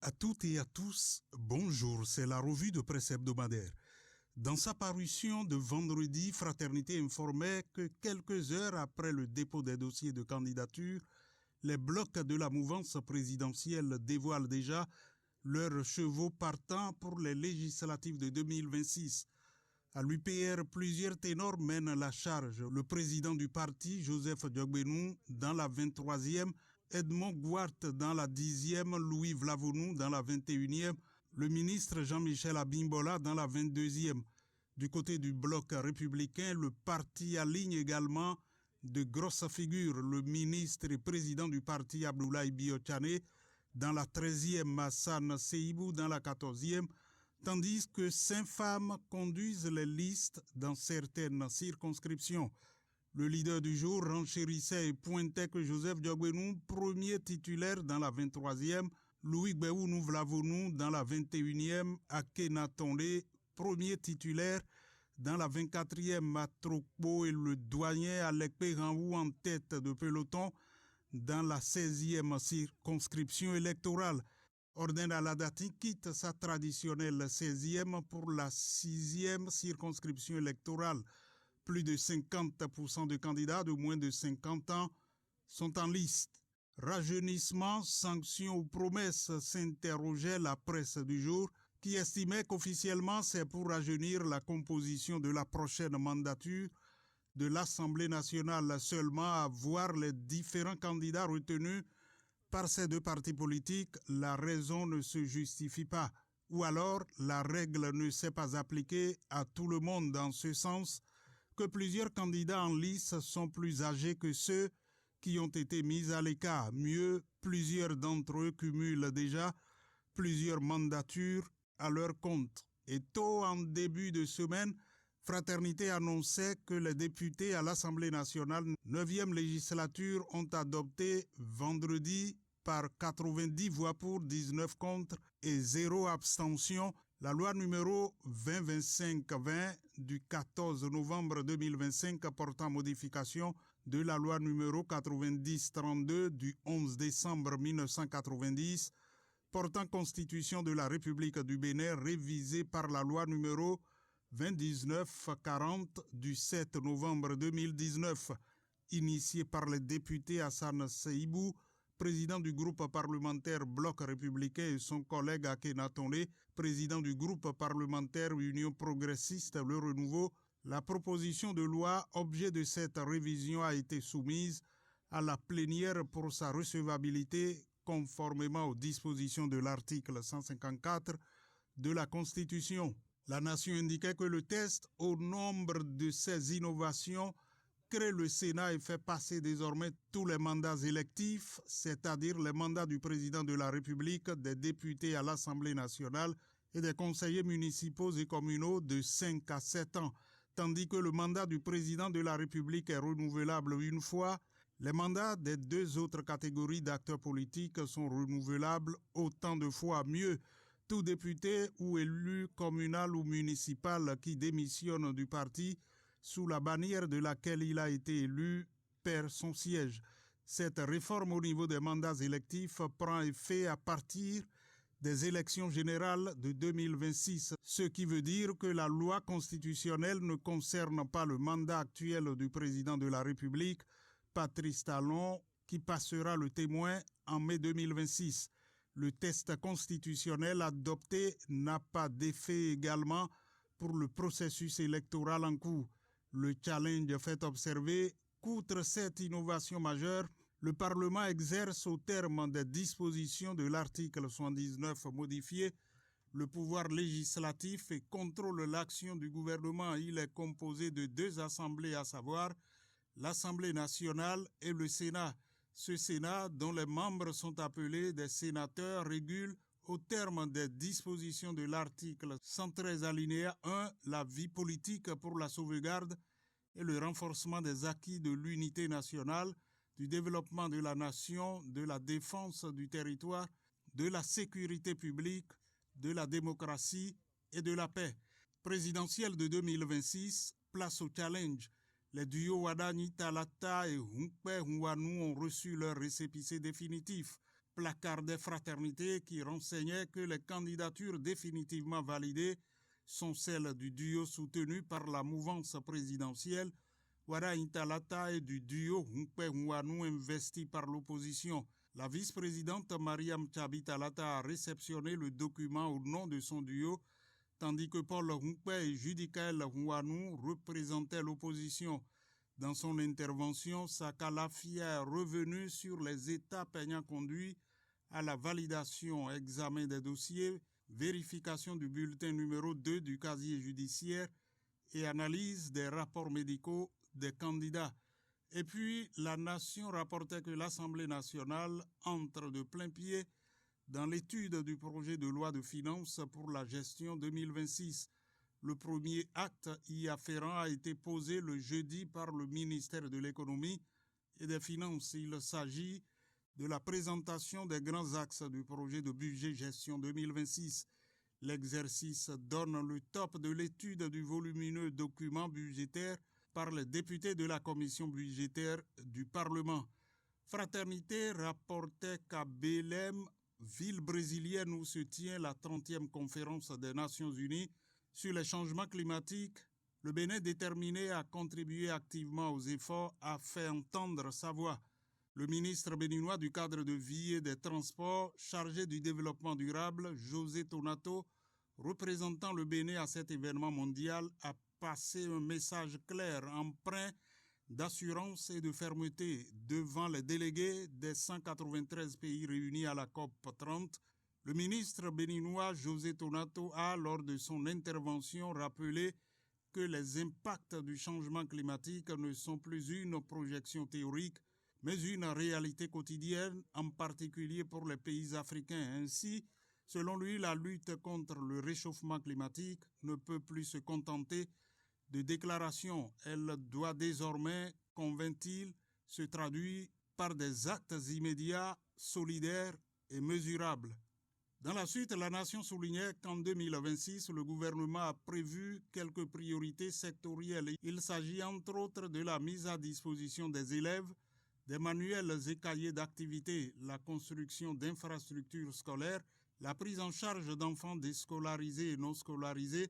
À toutes et à tous, bonjour, c'est la revue de presse hebdomadaire. Dans sa parution de vendredi, Fraternité informait que quelques heures après le dépôt des dossiers de candidature, les blocs de la mouvance présidentielle dévoilent déjà leurs chevaux partants pour les législatives de 2026. À l'UPR, plusieurs ténors mènent la charge. Le président du parti, Joseph Diogbenou, dans la 23e, Edmond Gouart dans la 10e, Louis Vlavonou dans la 21e, le ministre Jean-Michel Abimbola dans la 22e. Du côté du bloc républicain, le parti aligne également de grosses figures. Le ministre et président du parti Abdoulaye Biotchane dans la 13e, Hassan Seibou dans la 14e, tandis que 5 femmes conduisent les listes dans certaines circonscriptions. Le leader du jour renchérissait et pointait que Joseph Diogbenou, premier titulaire dans la 23e, Louis Gbéounou Vlavonou dans la 21e, Akhenatonde, premier titulaire dans la 24e, Matrokbo et le douanier Alekpe Ranwou en tête de peloton dans la 16e circonscription électorale. Orden Aladati quitte sa traditionnelle 16e pour la 6e circonscription électorale. Plus de 50% de candidats de moins de 50 ans sont en liste. Rajeunissement, sanctions ou promesses, s'interrogeait la presse du jour, qui estimait qu'officiellement c'est pour rajeunir la composition de la prochaine mandature de l'Assemblée nationale seulement à voir les différents candidats retenus par ces deux partis politiques, la raison ne se justifie pas. Ou alors, la règle ne s'est pas appliquée à tout le monde dans ce sens que plusieurs candidats en lice sont plus âgés que ceux qui ont été mis à l'écart. Mieux, plusieurs d'entre eux cumulent déjà plusieurs mandatures à leur compte. Et tôt en début de semaine, Fraternité annonçait que les députés à l'Assemblée nationale 9e législature ont adopté vendredi par 90 voix pour, 19 contre et 0 abstention la loi numéro 2025-20 du 14 novembre 2025 portant modification de la loi numéro 90-32 du 11 décembre 1990 portant constitution de la République du Bénin révisée par la loi numéro 2019-40 du 7 novembre 2019, initiée par le député Hassan Seibou, président du groupe parlementaire Bloc républicain, et son collègue Akhenatonde, président du groupe parlementaire Union progressiste Le Renouveau. La proposition de loi, objet de cette révision, a été soumise à la plénière pour sa recevabilité conformément aux dispositions de l'article 154 de la Constitution. La Nation indiquait que le test, au nombre de ces innovations, crée le Sénat et fait passer désormais tous les mandats électifs, c'est-à-dire les mandats du président de la République, des députés à l'Assemblée nationale et des conseillers municipaux et communaux de 5 à 7 ans, tandis que le mandat du président de la République est renouvelable une fois. Les mandats des deux autres catégories d'acteurs politiques sont renouvelables autant de fois. Mieux, tout député ou élu communal ou municipal qui démissionne du parti sous la bannière de laquelle il a été élu perd son siège. Cette réforme au niveau des mandats électifs prend effet à partir des élections générales de 2026, ce qui veut dire que la loi constitutionnelle ne concerne pas le mandat actuel du président de la République, Patrice Talon, qui passera le témoin en mai 2026. Le test constitutionnel adopté n'a pas d'effet également pour le processus électoral en cours. Le challenge fait observer qu'outre cette innovation majeure, le Parlement exerce au terme des dispositions de l'article 79 modifié le pouvoir législatif et contrôle l'action du gouvernement. Il est composé de deux assemblées, à savoir l'Assemblée nationale et le Sénat. Ce Sénat, dont les membres sont appelés des sénateurs, régule au terme des dispositions de l'article 113 alinéa 1 la vie politique pour la sauvegarde et le renforcement des acquis de l'unité nationale, du développement de la nation, de la défense du territoire, de la sécurité publique, de la démocratie et de la paix. Présidentielle de 2026, place au challenge. Les duos Wadani Talata et Hunkpe Huanou ont reçu leur récépissé définitif. Placard des fraternités qui renseignait que les candidatures définitivement validées sont celles du duo soutenu par la mouvance présidentielle, Wadani Talata, et du duo Hunkpe Huanou investi par l'opposition. La vice-présidente Mariam Tchabi Talata a réceptionné le document au nom de son duo, tandis que Paul Hunkpe et Judicaël Huanou représentaient l'opposition. Dans son intervention, Sakalafi est revenu sur les étapes ayant conduit à la validation, examen des dossiers, vérification du bulletin numéro 2 du casier judiciaire et analyse des rapports médicaux des candidats. Et puis, la Nation rapportait que l'Assemblée nationale entre de plein pied dans l'étude du projet de loi de finances pour la gestion 2026. Le premier acte y afférent a été posé le jeudi par le ministère de l'Économie et des Finances. Il s'agit de la présentation des grands axes du projet de budget gestion 2026. L'exercice donne le top de l'étude du volumineux document budgétaire par les députés de la commission budgétaire du Parlement. Fraternité rapportait qu'à Belém, ville brésilienne où se tient la 30e conférence des Nations Unies sur les changements climatiques, le Bénin déterminé à contribuer activement aux efforts a fait entendre sa voix. Le ministre béninois du cadre de vie et des transports, chargé du développement durable, José Tonato, représentant le Bénin à cet événement mondial, a passé un message clair, empreint d'assurance et de fermeté devant les délégués des 193 pays réunis à la COP 30. Le ministre béninois José Tonato a, lors de son intervention, rappelé que les impacts du changement climatique ne sont plus une projection théorique, mais une réalité quotidienne, en particulier pour les pays africains. Ainsi, selon lui, la lutte contre le réchauffement climatique ne peut plus se contenter de déclarations. Elle doit désormais, convainc-il, se traduire par des actes immédiats, solidaires et mesurables. Dans la suite, la nation soulignait qu'en 2026, le gouvernement a prévu quelques priorités sectorielles. Il s'agit entre autres de la mise à disposition des élèves, des manuels et cahiers d'activités, la construction d'infrastructures scolaires, la prise en charge d'enfants déscolarisés et non scolarisés,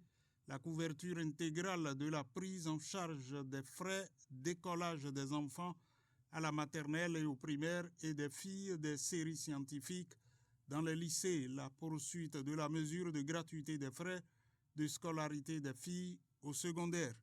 la couverture intégrale de la prise en charge des frais d'écolage des enfants à la maternelle et au primaire et des filles des séries scientifiques dans les lycées, la poursuite de la mesure de gratuité des frais de scolarité des filles au secondaire.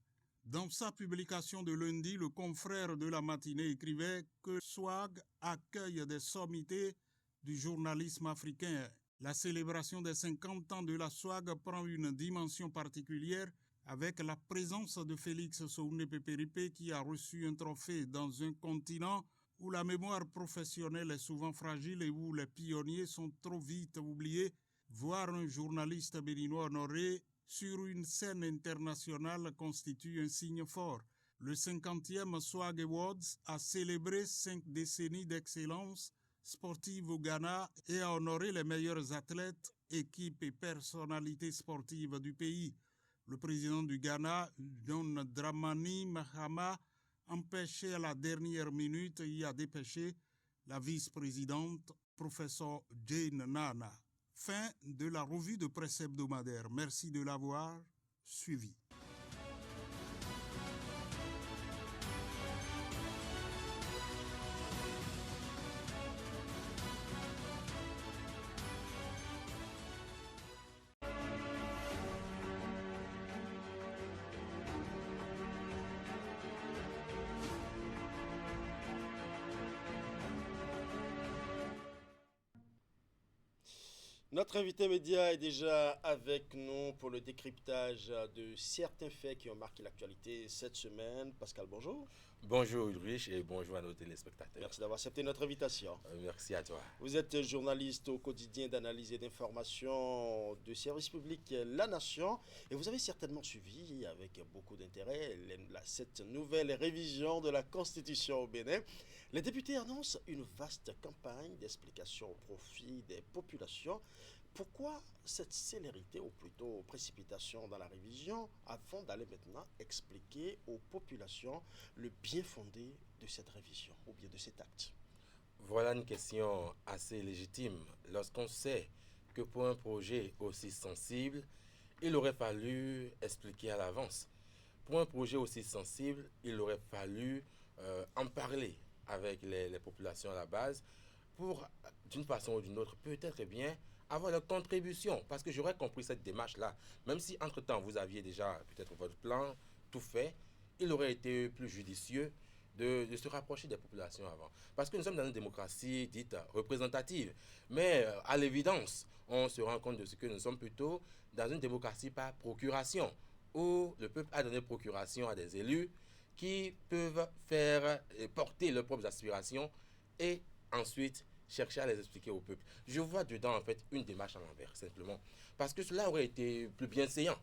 Dans sa publication de lundi, le confrère de la matinée écrivait que SWAG accueille des sommités du journalisme africain. La célébration des 50 ans de la SWAG prend une dimension particulière avec la présence de Félix Souné-Pépéripe qui a reçu un trophée dans un continent où la mémoire professionnelle est souvent fragile et où les pionniers sont trop vite oubliés. Voir un journaliste béninois honoré sur une scène internationale constitue un signe fort. Le 50e SWAG Awards a célébré 5 décennies d'excellence sportive au Ghana et a honoré les meilleurs athlètes, équipes et personnalités sportives du pays. Le président du Ghana, John Dramani Mahama, empêché à la dernière minute, y a dépêché la vice-présidente, professeur Jane Nana. Fin de la revue de presse hebdomadaire. Merci de l'avoir suivi. Notre invité média est déjà avec nous pour le décryptage de certains faits qui ont marqué l'actualité cette semaine. Pascal, bonjour. Bonjour Ulrich et bonjour à nos téléspectateurs. Merci d'avoir accepté notre invitation. Merci à toi. Vous êtes journaliste au quotidien d'analyse et d'information du service public La Nation et vous avez certainement suivi avec beaucoup d'intérêt cette nouvelle révision de la Constitution au Bénin. Les députés annoncent une vaste campagne d'explication au profit des populations. Pourquoi cette célérité, ou plutôt précipitation dans la révision, avant d'aller maintenant expliquer aux populations le bien fondé de cette révision, ou bien de cet acte? Voilà une question assez légitime lorsqu'on sait que pour un projet aussi sensible, il aurait fallu expliquer à l'avance. Pour un projet aussi sensible, il aurait fallu en parler avec les populations à la base pour, d'une façon ou d'une autre, peut-être bien avoir leur contribution. Parce que j'aurais compris cette démarche-là. Même si, entre-temps, vous aviez déjà peut-être votre plan tout fait, il aurait été plus judicieux de se rapprocher des populations avant. Parce que nous sommes dans une démocratie dite représentative. Mais à l'évidence, on se rend compte de ce que nous sommes plutôt dans une démocratie par procuration, où le peuple a donné procuration à des élus qui peuvent faire porter leurs propres aspirations et ensuite chercher à les expliquer au peuple. Je vois dedans en fait une démarche à l'envers, simplement. Parce que cela aurait été plus bienséant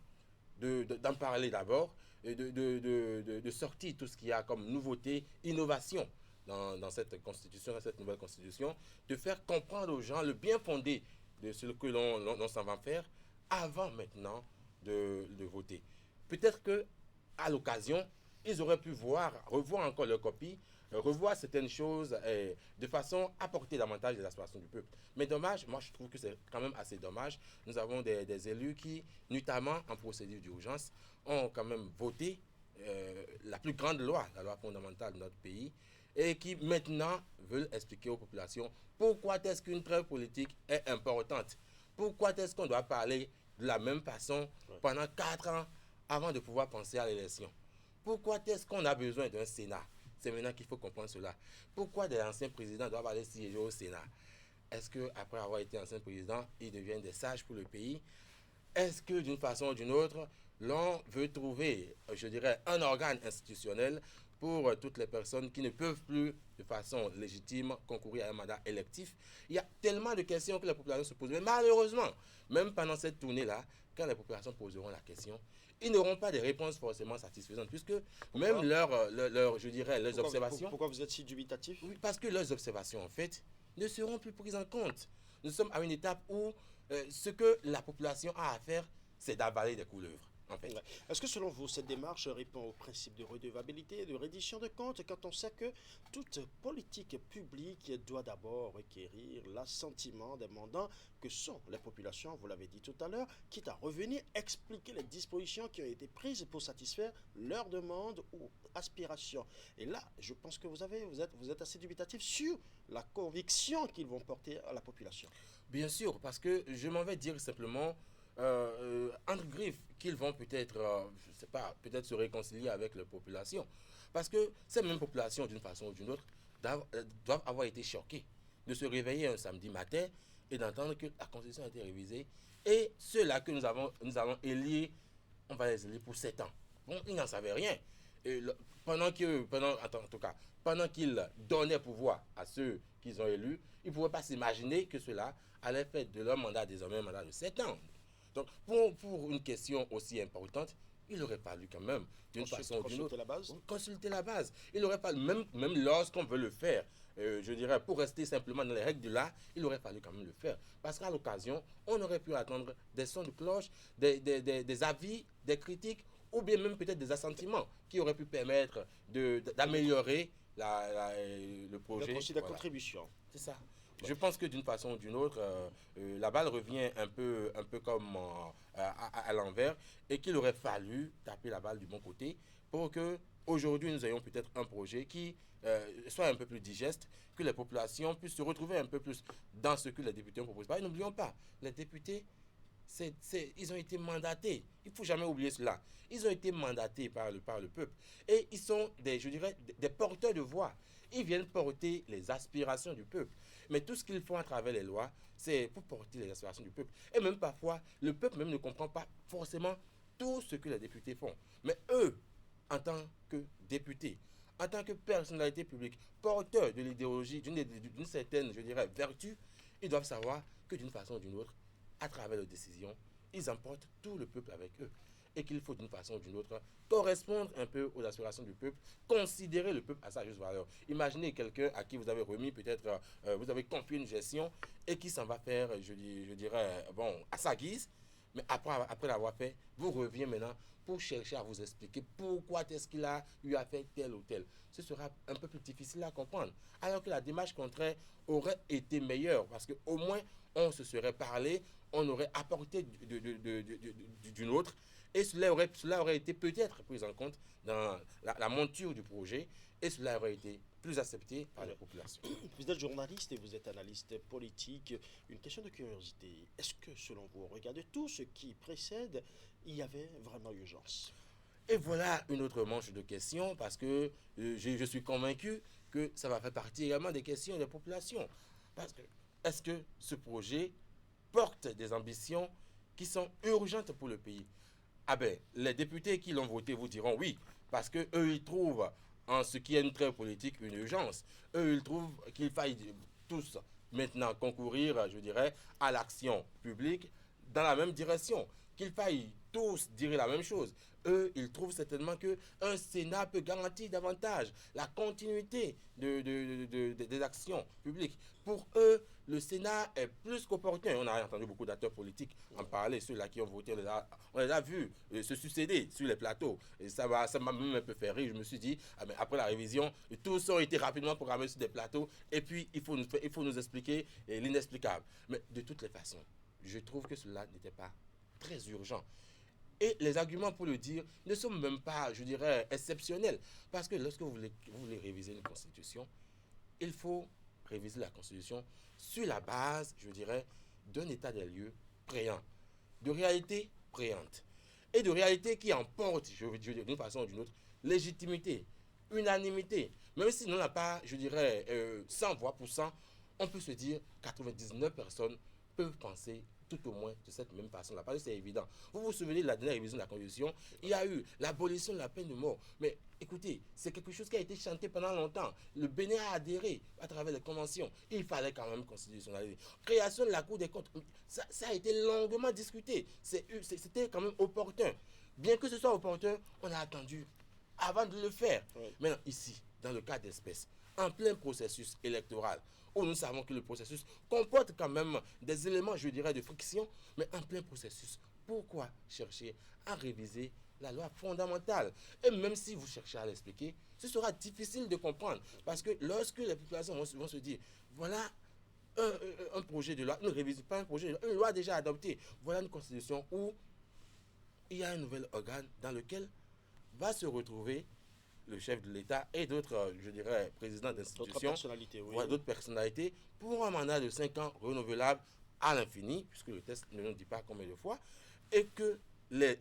d'en parler d'abord, et de sortir tout ce qu'il y a comme nouveauté, innovation dans cette constitution, dans cette nouvelle constitution, de faire comprendre aux gens le bien fondé de ce que l'on s'en va faire avant maintenant de voter. Peut-être qu'à l'occasion, ils auraient pu revoir encore leur copie, revoir certaines choses de façon à porter davantage les aspirations du peuple. Mais dommage, moi je trouve que c'est quand même assez dommage. Nous avons des élus qui, notamment en procédure d'urgence, ont quand même voté la plus grande loi, la loi fondamentale de notre pays, et qui maintenant veulent expliquer aux populations pourquoi est-ce qu'une trêve politique est importante. Pourquoi est-ce qu'on doit parler de la même façon pendant 4 ans avant de pouvoir penser à l'élection. Pourquoi est-ce qu'on a besoin d'un Sénat? C'est maintenant qu'il faut comprendre cela. Pourquoi des anciens présidents doivent aller siéger au Sénat? Est-ce qu'après avoir été ancien président, ils deviennent des sages pour le pays? Est-ce que d'une façon ou d'une autre, l'on veut trouver, je dirais, un organe institutionnel pour toutes les personnes qui ne peuvent plus de façon légitime concourir à un mandat électif? Il y a tellement de questions que la population se pose. Mais malheureusement, même pendant cette tournée-là, quand les populations poseront la question, ils n'auront pas de réponses forcément satisfaisantes, puisque même je dirais, leurs observations... Pourquoi vous êtes si dubitatif? Oui, parce que leurs observations, en fait, ne seront plus prises en compte. Nous sommes à une étape où ce que la population a à faire, c'est d'avaler des couleuvres. En fait. Est-ce que selon vous, cette démarche répond au principe de redevabilité et de reddition de comptes quand on sait que toute politique publique doit d'abord requérir l'assentiment des mandants que sont les populations, vous l'avez dit tout à l'heure, quitte à revenir expliquer les dispositions qui ont été prises pour satisfaire leurs demandes ou aspirations. Et là, je pense que vous êtes assez dubitatif sur la conviction qu'ils vont porter à la population. Bien sûr, parce que je m'en vais dire simplement... entre griffes qu'ils vont peut-être, je sais pas, peut-être se réconcilier avec la population. Parce que ces mêmes populations, d'une façon ou d'une autre, doivent avoir été choquées de se réveiller un samedi matin et d'entendre que la Constitution a été révisée. Et ceux-là que nous allons élire, on va les élire pour 7 ans. Bon, ils n'en savaient rien. Et pendant qu'ils donnaient pouvoir à ceux qu'ils ont élus, ils ne pouvaient pas s'imaginer que cela allait faire de leur mandat désormais un mandat de 7 ans. Donc, pour une question aussi importante, il aurait fallu quand même, d'une façon ou d'une autre, consulter la base. Il aurait fallu, même lorsqu'on veut le faire, je dirais, pour rester simplement dans les règles de l'art, il aurait fallu quand même le faire. Parce qu'à l'occasion, on aurait pu attendre des sons de cloche, des avis, des critiques, ou bien même peut-être des assentiments qui auraient pu permettre d'améliorer le projet. Aussi la contribution. C'est ça. Je pense que d'une façon ou d'une autre, la balle revient un peu comme à l'envers et qu'il aurait fallu taper la balle du bon côté pour que aujourd'hui nous ayons peut-être un projet qui soit un peu plus digeste, que les populations puissent se retrouver un peu plus dans ce que les députés ont proposé. Et n'oublions pas, les députés, ils ont été mandatés. Il ne faut jamais oublier cela. Ils ont été mandatés par le peuple. Et ils sont des porteurs de voix. Ils viennent porter les aspirations du peuple. Mais tout ce qu'ils font à travers les lois, c'est pour porter les aspirations du peuple. Et même parfois, le peuple même ne comprend pas forcément tout ce que les députés font. Mais eux, en tant que députés, en tant que personnalité publique, porteurs de l'idéologie, d'une certaine, vertu, ils doivent savoir que d'une façon ou d'une autre, à travers leurs décisions, ils emportent tout le peuple avec eux. Et qu'il faut d'une façon ou d'une autre correspondre un peu aux aspirations du peuple, considérer le peuple à sa juste valeur. Imaginez quelqu'un à qui vous avez remis peut-être, vous avez confié une gestion et qui s'en va faire, je dirais, à sa guise, mais après l'avoir fait, vous revenez maintenant pour chercher à vous expliquer pourquoi est-ce qu'il a eu à faire tel ou tel. Ce sera un peu plus difficile à comprendre. Alors que la démarche contraire aurait été meilleure parce qu'au moins on se serait parlé, on aurait apporté d'une autre. Et cela aurait été peut-être pris en compte dans la monture du projet et cela aurait été plus accepté par la population. Vous êtes journaliste et vous êtes analyste politique. Une question de curiosité. Est-ce que, selon vous, au regard de tout ce qui précède, il y avait vraiment urgence? Et voilà une autre manche de questions parce que je suis convaincu que ça va faire partie également des questions des populations. Parce que, est-ce que ce projet porte des ambitions qui sont urgentes pour le pays? Ah ben, les députés qui l'ont voté vous diront oui, parce qu'eux, ils trouvent en ce qui est une trêve politique une urgence. Eux, ils trouvent qu'il faille tous maintenant concourir, à l'action publique dans la même direction. qu'il faille tous dire la même chose. Eux, ils trouvent certainement qu'un Sénat peut garantir davantage la continuité des actions publiques. Pour eux, le Sénat est plus qu'opportun. On a entendu beaucoup d'acteurs politiques en parler, ceux-là qui ont voté, on les a vus se succéder sur les plateaux. Et ça m'a même un peu fait rire. Je me suis dit, mais après la révision, tous ont été rapidement programmés sur des plateaux. Et puis, il faut nous expliquer l'inexplicable. Mais de toutes les façons, je trouve que cela n'était pas très urgent. Et les arguments pour le dire ne sont même pas, je dirais, exceptionnels. Parce que lorsque vous voulez réviser une constitution, il faut réviser la constitution sur la base, je dirais, d'un état des lieux préant, de réalité préante, et de réalité qui emporte, je veux dire, d'une façon ou d'une autre, légitimité, unanimité. Même si on n'a pas, je dirais, 100 voix pour cent, on peut se dire 99 personnes peuvent penser tout au moins de cette même façon-là. Parce que c'est évident. Vous vous souvenez de la dernière révision de la Constitution, il y a eu l'abolition de la peine de mort. Mais écoutez, c'est quelque chose qui a été chanté pendant longtemps. Le Bénin a adhéré à travers les conventions. Il fallait quand même constitutionnaliser. Création de la Cour des comptes, ça a été longuement discuté. C'était quand même opportun. Bien que ce soit opportun, on a attendu avant de le faire. Oui. Maintenant, ici, dans le cas d'espèce, en plein processus électoral, où nous savons que le processus comporte quand même des éléments, je dirais, de friction, mais en plein processus, pourquoi chercher à réviser la loi fondamentale? Et même si vous cherchez à l'expliquer, ce sera difficile de comprendre, parce que lorsque les populations vont se dire, voilà un projet de loi, ne révise pas un projet de loi, une loi déjà adoptée, voilà une constitution où il y a un nouvel organe dans lequel va se retrouver le chef de l'État et d'autres, je dirais, présidents d'institutions, d'autres personnalités, pour un mandat de 5 ans renouvelable à l'infini, puisque le texte ne nous dit pas combien de fois, et que les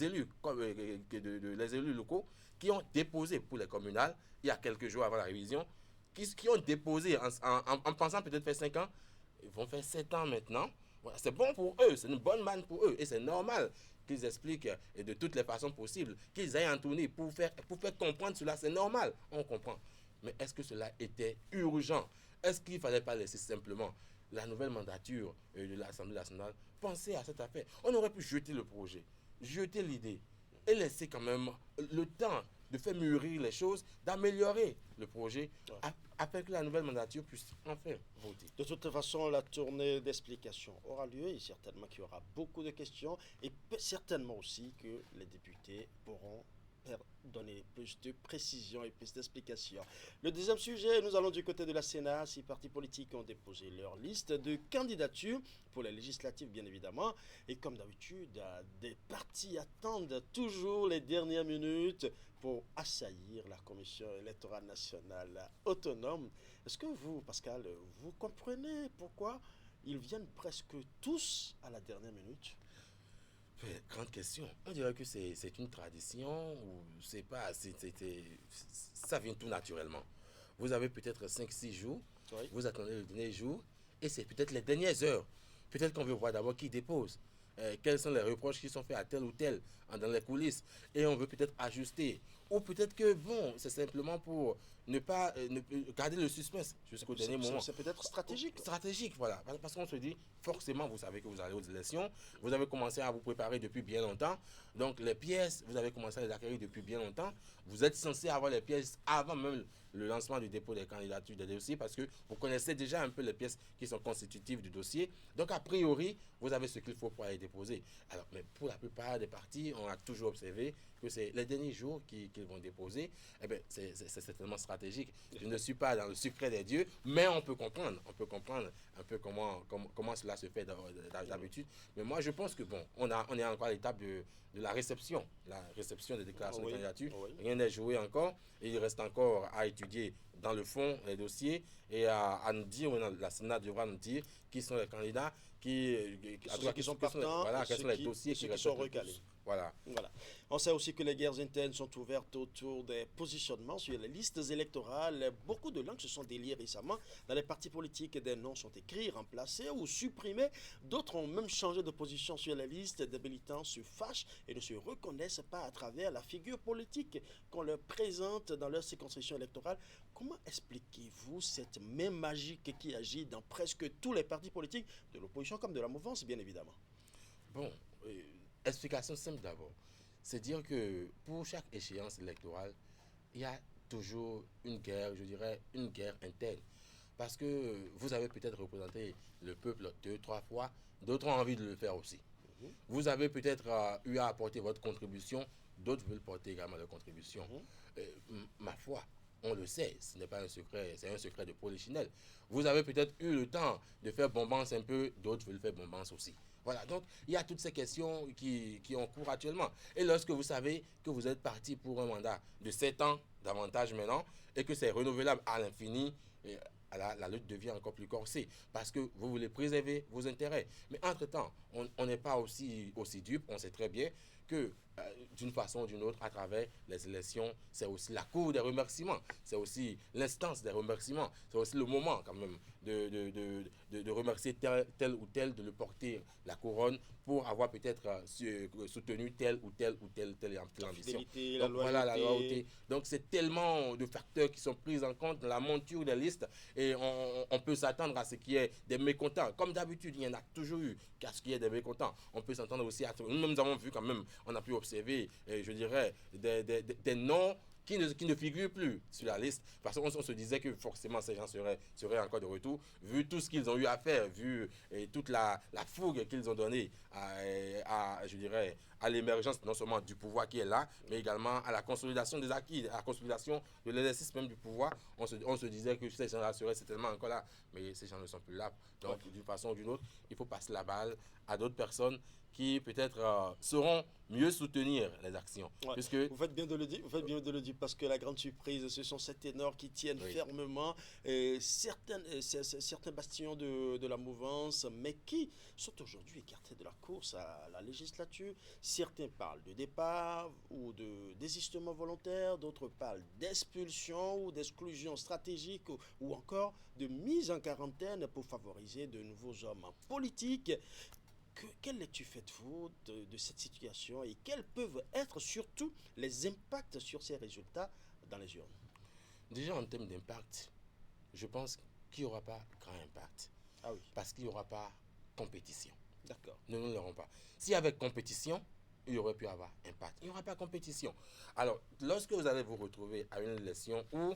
élus, les élus locaux qui ont déposé pour les communales, il y a quelques jours avant la révision, qui ont déposé en pensant peut-être faire 5 ans, ils vont faire 7 ans maintenant. Voilà, c'est bon pour eux, c'est une bonne manne pour eux, et c'est normal qu'ils expliquent de toutes les façons possibles, qu'ils aillent en tournée pour faire comprendre cela, c'est normal, on comprend. Mais est-ce que cela était urgent? Est-ce qu'il ne fallait pas laisser simplement la nouvelle mandature de l'Assemblée nationale penser à cette affaire? On aurait pu jeter le projet, jeter l'idée, et laisser quand même le temps de faire mûrir les choses, d'améliorer le projet, afin que la nouvelle mandature puisse enfin voter. De toute façon, la tournée d'explication aura lieu et certainement qu'il y aura beaucoup de questions et certainement aussi que les députés pourront donner plus de précision et plus d'explications. Le deuxième sujet, nous allons du côté de la Sénat. 6 partis politiques ont déposé leur liste de candidatures pour les législatives, bien évidemment. Et comme d'habitude, des partis attendent toujours les dernières minutes pour assaillir la Commission électorale nationale autonome. Est-ce que vous, Pascal, vous comprenez pourquoi ils viennent presque tous à la dernière minute? Grande question. On dirait que c'est une tradition ou c'est pas. Ça vient tout naturellement. Vous avez peut-être 5-6 jours, vous attendez le dernier jour et c'est peut-être les dernières heures. Peut-être qu'on veut voir d'abord qui dépose, quels sont les reproches qui sont faits à tel ou tel dans les coulisses et on veut peut-être ajuster. Ou peut-être que, bon, c'est simplement pour ne pas garder le suspense jusqu'au dernier moment. C'est peut-être stratégique. Stratégique, voilà. Parce qu'on se dit, forcément, vous savez que vous allez aux élections. Vous avez commencé à vous préparer depuis bien longtemps. Donc, les pièces, vous avez commencé à les acquérir depuis bien longtemps. Vous êtes censé avoir les pièces avant même le lancement du dépôt des candidatures des dossiers parce que vous connaissez déjà un peu les pièces qui sont constitutives du dossier. Donc, a priori, vous avez ce qu'il faut pour aller déposer. Alors, mais pour la plupart des partis, on a toujours observé que c'est les derniers jours qu'ils vont déposer. Eh bien, c'est certainement stratégique. Je ne suis pas dans le secret des dieux, mais on peut comprendre un peu comment cela se fait d'habitude. Mais moi, je pense que, bon, on est encore à l'étape de la réception des déclarations de candidature. Rien n'est joué encore. Et il reste encore à étudier dans le fond les dossiers et à nous dire, la Sénat devra nous dire qui sont les candidats, qui sont partants, quels sont les dossiers qui sont recalés. Voilà. On sait aussi que les guerres internes sont ouvertes autour des positionnements sur les listes électorales. Beaucoup de langues se sont déliées récemment. Dans les partis politiques, des noms sont écrits, remplacés ou supprimés. D'autres ont même changé de position sur les listes. Des militants se fâchent et ne se reconnaissent pas à travers la figure politique qu'on leur présente dans leur circonscription électorale. Comment expliquez-vous cette même magie qui agit dans presque tous les partis politiques, de l'opposition comme de la mouvance, bien évidemment? Bon, explication simple d'abord. C'est dire que pour chaque échéance électorale, il y a toujours une guerre, je dirais, une guerre interne. Parce que vous avez peut-être représenté le peuple 2-3 fois, d'autres ont envie de le faire aussi. Vous avez peut-être eu à apporter votre contribution, d'autres veulent porter également leur contribution. Ma foi, on le sait, ce n'est pas un secret, c'est un secret de polichinelle. Vous avez peut-être eu le temps de faire bombance un peu, d'autres veulent faire bombance aussi. Voilà, donc il y a toutes ces questions qui ont cours actuellement. Et lorsque vous savez que vous êtes parti pour un mandat de 7 ans, davantage maintenant, et que c'est renouvelable à l'infini, la lutte devient encore plus corsée parce que vous voulez préserver vos intérêts. Mais entre-temps, on n'est pas aussi dupe, on sait très bien que d'une façon ou d'une autre, à travers les élections, c'est aussi la cour des remerciements, c'est aussi l'instance des remerciements, c'est aussi le moment quand même de remercier tel ou tel, de le porter la couronne pour avoir peut-être soutenu telle ou telle ambition. Donc voilà, la loyauté. Donc c'est tellement de facteurs qui sont pris en compte dans la monture des listes et on peut s'attendre à ce qu'il y ait des mécontents. Comme d'habitude, il y en a toujours eu qu'à ce qu'il y ait des mécontents. On peut s'attendre aussi à... Nous avons vu quand même, on a pu observer, je dirais, des noms qui ne figurent plus sur la liste, parce qu'on se disait que forcément ces gens seraient encore de retour, vu tout ce qu'ils ont eu à faire, vu toute la fougue qu'ils ont donnée je dirais, à l'émergence non seulement du pouvoir qui est là, mais également à la consolidation des acquis, à la consolidation de l'exercice même du pouvoir. On se disait que ces gens-là seraient certainement encore là, mais ces gens ne sont plus là. Donc, d'une façon ou d'une autre, il faut passer la balle à d'autres personnes qui peut-être sauront mieux soutenir les actions. Ouais. Puisque... Vous faites bien de le dire, parce que la grande surprise, ce sont ces ténors qui tiennent fermement certains bastions de la mouvance, mais qui sont aujourd'hui écartés de la course à la législature. Certains parlent de départ ou de désistement volontaire, d'autres parlent d'expulsion ou d'exclusion stratégique ou encore de mise en quarantaine pour favoriser de nouveaux hommes politiques. Quelle lecture faites-vous de cette situation et quels peuvent être surtout les impacts sur ces résultats dans les urnes? Déjà en termes d'impact, je pense qu'il n'y aura pas grand impact. Ah oui. Parce qu'il n'y aura pas compétition. D'accord. Nous ne l'aurons pas. Si avec compétition, il y aurait pu avoir impact. Il n'y aura pas compétition. Alors, lorsque vous allez vous retrouver à une élection où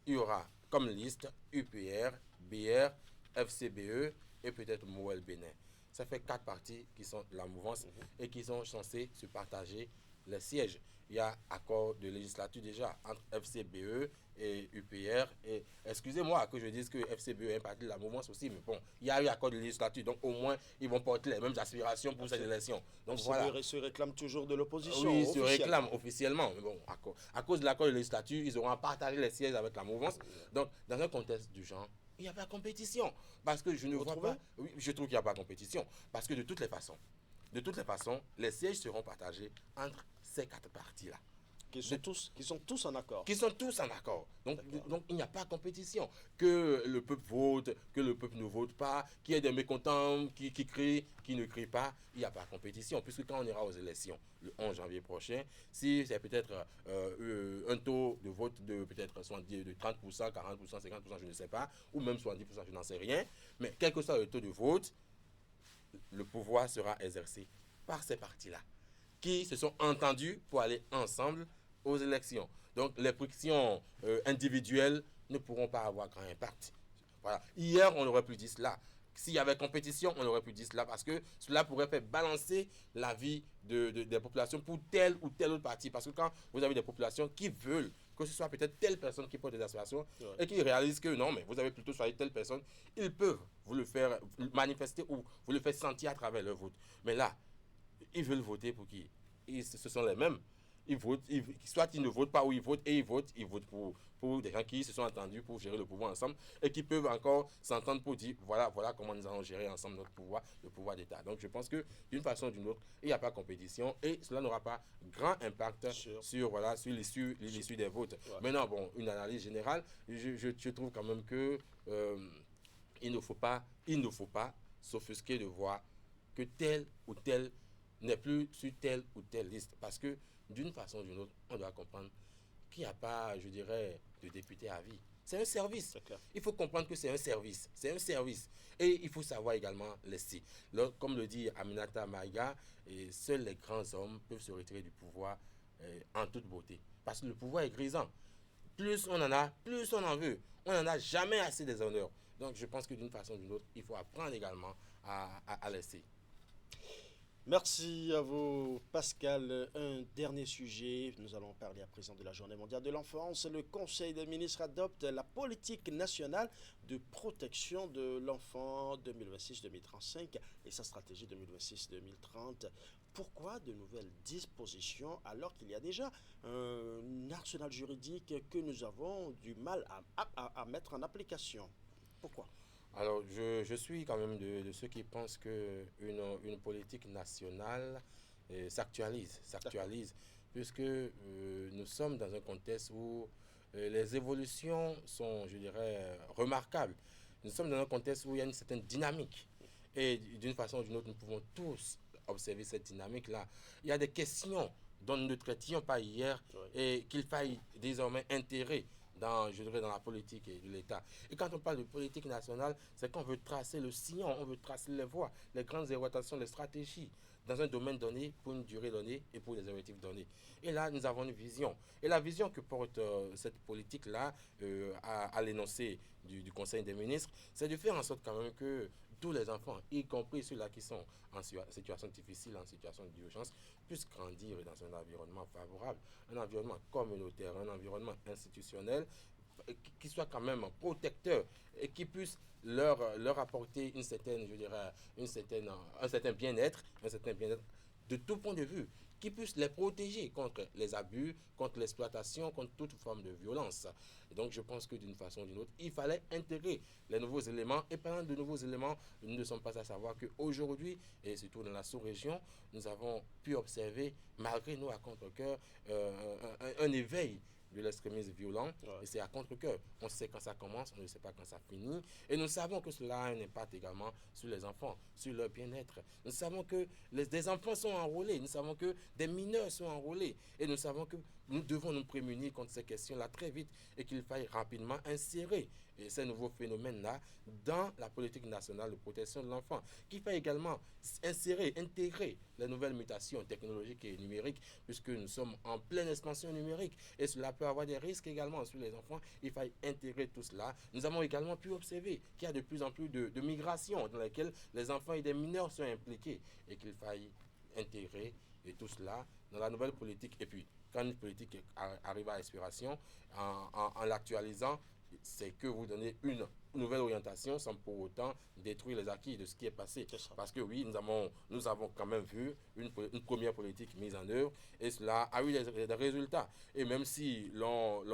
il y aura comme liste UPR, BR, FCBE et peut-être Moël Bénin, ça fait 4 partis qui sont la mouvance et qui sont censés se partager les sièges. Il y a accord de législature déjà entre FCBE et UPR. Et excusez-moi que je dise que FCBE est un parti de la mouvance aussi, mais bon, il y a eu accord de législature, donc au moins ils vont porter les mêmes aspirations pour cette élection. Donc voilà. Se réclament toujours de l'opposition. Oui, ils se réclament officiellement. Mais bon, à cause de l'accord de législature, ils auront à partager les sièges avec la mouvance. Donc, dans un contexte du genre, il n'y a pas de compétition. Parce que je ne vois pas... Oui, je trouve qu'il n'y a pas de compétition. Parce que de toutes les façons, les sièges seront partagés entre ces 4 partis-là. Qui sont tous en accord. Qui sont tous en accord. Donc il n'y a pas de compétition. Que le peuple vote, que le peuple ne vote pas, qu'il y ait des mécontents qui crient, qui ne crient pas, il n'y a pas de compétition. Puisque quand on ira aux élections le 11 janvier prochain, si c'est peut-être un taux de vote de peut-être 70, de 30%, 40%, 50%, je ne sais pas, ou même 70%, je n'en sais rien, mais quel que soit le taux de vote, le pouvoir sera exercé par ces partis-là, qui se sont entendus pour aller ensemble aux élections. Donc les frictions individuelles ne pourront pas avoir grand impact. Voilà. Hier, on aurait pu dire cela. S'il y avait compétition, on aurait pu dire cela parce que cela pourrait faire balancer la vie des populations pour tel ou tel autre parti. Parce que quand vous avez des populations qui veulent que ce soit peut-être telle personne qui porte des aspirations et qui réalisent que non, mais vous avez plutôt choisi telle personne, ils peuvent vous le faire manifester ou vous le faire sentir à travers leur vote. Mais là, ils veulent voter pour qui? Ce sont les mêmes. Ils votent, soit ils ne votent pas ou ils votent pour des gens qui se sont entendus pour gérer le pouvoir ensemble et qui peuvent encore s'entendre pour dire voilà comment nous allons gérer ensemble notre pouvoir, le pouvoir d'État. Donc je pense que d'une façon ou d'une autre, il n'y a pas de compétition et cela n'aura pas grand impact sur l'issue des votes. Ouais. Maintenant, bon, une analyse générale, je trouve quand même que il ne faut pas s'offusquer de voir que tel ou tel n'est plus sur telle ou telle liste. Parce que d'une façon ou d'une autre, on doit comprendre qu'il n'y a pas, je dirais, de député à vie. C'est un service. Il faut comprendre que c'est un service. C'est un service. Et il faut savoir également laisser. Comme le dit Aminata Maïga, seuls les grands hommes peuvent se retirer du pouvoir en toute beauté. Parce que le pouvoir est grisant. Plus on en a, plus on en veut. On n'en a jamais assez des honneurs. Donc je pense que d'une façon ou d'une autre, il faut apprendre également à laisser. Merci à vous, Pascal. Un dernier sujet. Nous allons parler à présent de la Journée mondiale de l'enfance. Le Conseil des ministres adopte la politique nationale de protection de l'enfant 2026-2035 et sa stratégie 2026-2030. Pourquoi de nouvelles dispositions alors qu'il y a déjà un arsenal juridique que nous avons du mal à mettre en application? Pourquoi? Alors, je suis quand même de ceux qui pensent qu'une politique nationale s'actualise, puisque nous sommes dans un contexte où les évolutions sont, je dirais, remarquables. Nous sommes dans un contexte où il y a une certaine dynamique. Et d'une façon ou d'une autre, nous pouvons tous observer cette dynamique-là. Il y a des questions dont nous ne traitions pas hier et qu'il faille désormais intégrer dans la politique de l'État. Et quand on parle de politique nationale, c'est qu'on veut tracer le sillon, on veut tracer les voies, les grandes orientations, les stratégies dans un domaine donné, pour une durée donnée et pour des objectifs donnés. Et là, nous avons une vision. Et la vision que porte cette politique-là à l'énoncé du Conseil des ministres, c'est de faire en sorte quand même que tous les enfants, y compris ceux-là qui sont en situation difficile, en situation d'urgence, puissent grandir dans un environnement favorable, un environnement communautaire, un environnement institutionnel qui soit quand même protecteur et qui puisse leur apporter une certaine, je dirais, un certain bien-être de tout point de vue, qui puisse les protéger contre les abus, contre l'exploitation, contre toute forme de violence. Et donc je pense que d'une façon ou d'une autre, il fallait intégrer les nouveaux éléments. Et parlant de nouveaux éléments, nous ne sommes pas à savoir qu'aujourd'hui, et surtout dans la sous-région, nous avons pu observer, malgré nous à contre-cœur, un éveil de l'extrémisme violent, et c'est à contre-cœur. On sait quand ça commence, on ne sait pas quand ça finit, et nous savons que cela a un impact également sur les enfants, sur leur bien-être. Nous savons que des enfants sont enrôlés, nous savons que des mineurs sont enrôlés, et nous savons que nous devons nous prémunir contre ces questions-là très vite, et qu'il faille rapidement insérer ces nouveaux phénomènes-là dans la politique nationale de protection de l'enfant, qu'il faille également intégrer les nouvelles mutations technologiques et numériques, puisque nous sommes en pleine expansion numérique, et cela peut avoir des risques également sur les enfants. Il faille intégrer tout cela. Nous avons également pu observer qu'il y a de plus en plus de migrations dans lesquelles les enfants et des mineurs sont impliqués, et qu'il faille intégrer tout cela dans la nouvelle politique. Et puis, quand une politique arrive à expiration, en l'actualisant, c'est que vous donnez une nouvelle orientation sans pour autant détruire les acquis de ce qui est passé. Parce que oui, nous avons quand même vu une première politique mise en œuvre, et cela a eu des résultats. Et même si l'on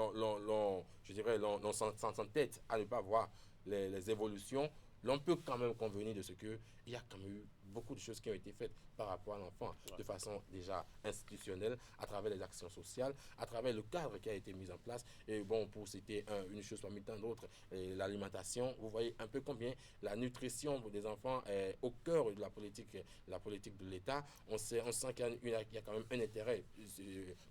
s'entête à ne pas voir les évolutions, l'on peut quand même convenir de ce qu'il y a quand même eu beaucoup de choses qui ont été faites par rapport à l'enfant de façon déjà institutionnelle, à travers les actions sociales, à travers le cadre qui a été mis en place. Et bon, pour citer une chose parmi tant d'autres, l'alimentation, vous voyez un peu combien la nutrition des enfants est au cœur de la politique de l'État. On sent qu'il y a quand même un intérêt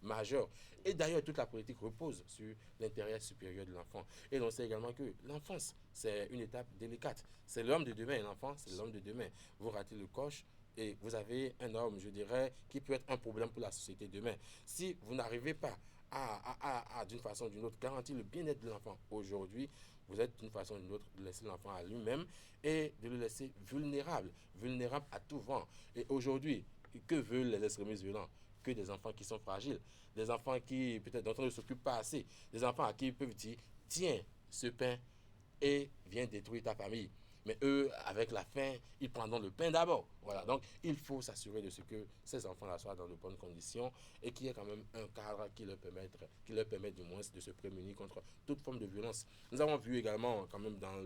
majeur. Et d'ailleurs, toute la politique repose sur l'intérêt supérieur de l'enfant. Et on sait également que l'enfance, c'est une étape délicate. C'est l'homme de demain, l'enfant, c'est l'homme de demain. Vous ratez le coche et vous avez un homme, je dirais, qui peut être un problème pour la société demain. Si vous n'arrivez pas à d'une façon ou d'une autre, garantir le bien-être de l'enfant aujourd'hui, vous êtes d'une façon ou d'une autre de laisser l'enfant à lui-même et de le laisser vulnérable à tout vent. Et aujourd'hui, que veulent les extrémistes violents? Que des enfants qui sont fragiles, des enfants qui peut-être dont on ne s'occupe pas assez, des enfants à qui ils peuvent dire, tiens, ce pain, et viens détruire ta famille. Mais eux, avec la faim, ils prendront le pain d'abord. Voilà. Donc, il faut s'assurer de ce que ces enfants-là soient dans de bonnes conditions et qu'il y ait quand même un cadre qui leur permette du moins de se prémunir contre toute forme de violence. Nous avons vu également, quand même, dans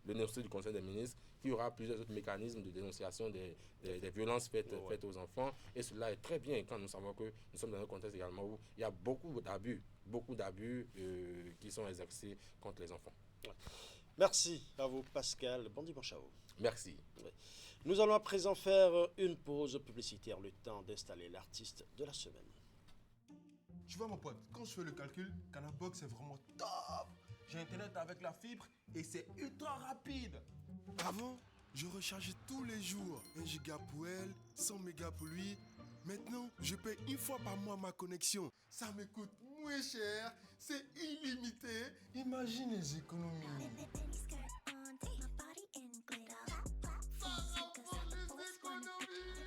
l'énoncé du Conseil des ministres, qu'il y aura plusieurs autres mécanismes de dénonciation des violences faites aux enfants. Et cela est très bien quand nous savons que nous sommes dans un contexte également où il y a beaucoup d'abus qui sont exercés contre les enfants. Ouais. Merci à vous, Pascal. Bon dimanche à vous. Merci. Ouais. Nous allons à présent faire une pause publicitaire, le temps d'installer l'artiste de la semaine. Tu vois, mon pote, quand je fais le calcul, Canabox c'est vraiment top. J'ai Internet avec la fibre et c'est ultra rapide. Avant, je rechargeais tous les jours. 1 giga pour elle, 100 mégas pour lui. Maintenant, je paye une fois par mois ma connexion. Ça me coûte moins cher, c'est illimité. Imagine les économies.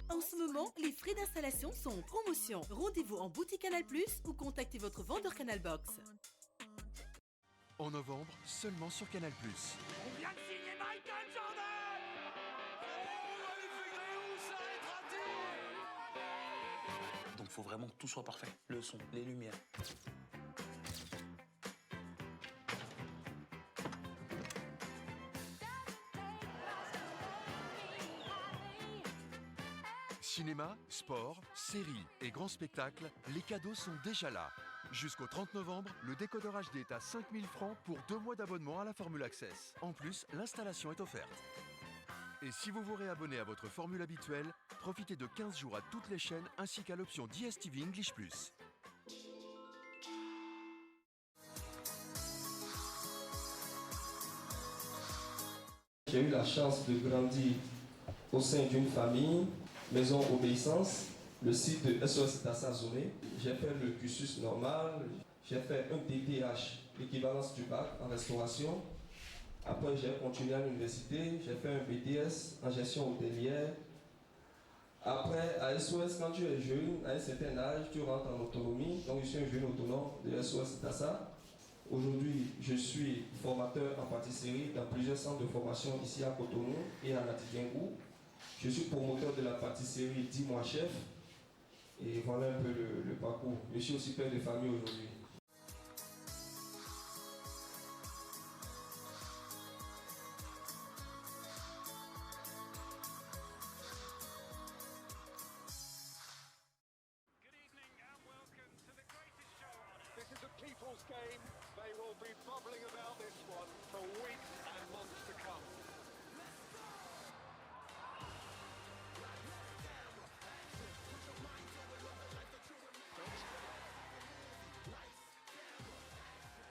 En ce moment, les frais d'installation sont en promotion. Rendez-vous en boutique Canal+, ou contactez votre vendeur Canal Box. En novembre, seulement sur Canal+. On vient de signer Michael Jordan. Donc faut vraiment que tout soit parfait. Le son, les lumières. Cinéma, sport, séries et grands spectacles, les cadeaux sont déjà là. Jusqu'au 30 novembre, le décodeur HD est à 5 000 francs pour 2 mois d'abonnement à la Formule Access. En plus, l'installation est offerte. Et si vous vous réabonnez à votre formule habituelle, profitez de 15 jours à toutes les chaînes ainsi qu'à l'option DSTV English+. J'ai eu la chance de grandir au sein d'une famille, Maison Obéissance, le site de SOS Tassazoré. J'ai fait le cursus normal, j'ai fait un DDH, l'équivalence du bac en restauration. Après, j'ai continué à l'université, j'ai fait un BTS en gestion hôtelière. Après, à SOS, quand tu es jeune, à un certain âge, tu rentres en autonomie. Donc, je suis un jeune autonome de SOS Tassa. Aujourd'hui, je suis formateur en pâtisserie dans plusieurs centres de formation ici à Cotonou et à Natidjengou. Je suis promoteur de la pâtisserie Dis-moi Chef. Et voilà un peu le parcours. Je suis aussi père de famille aujourd'hui.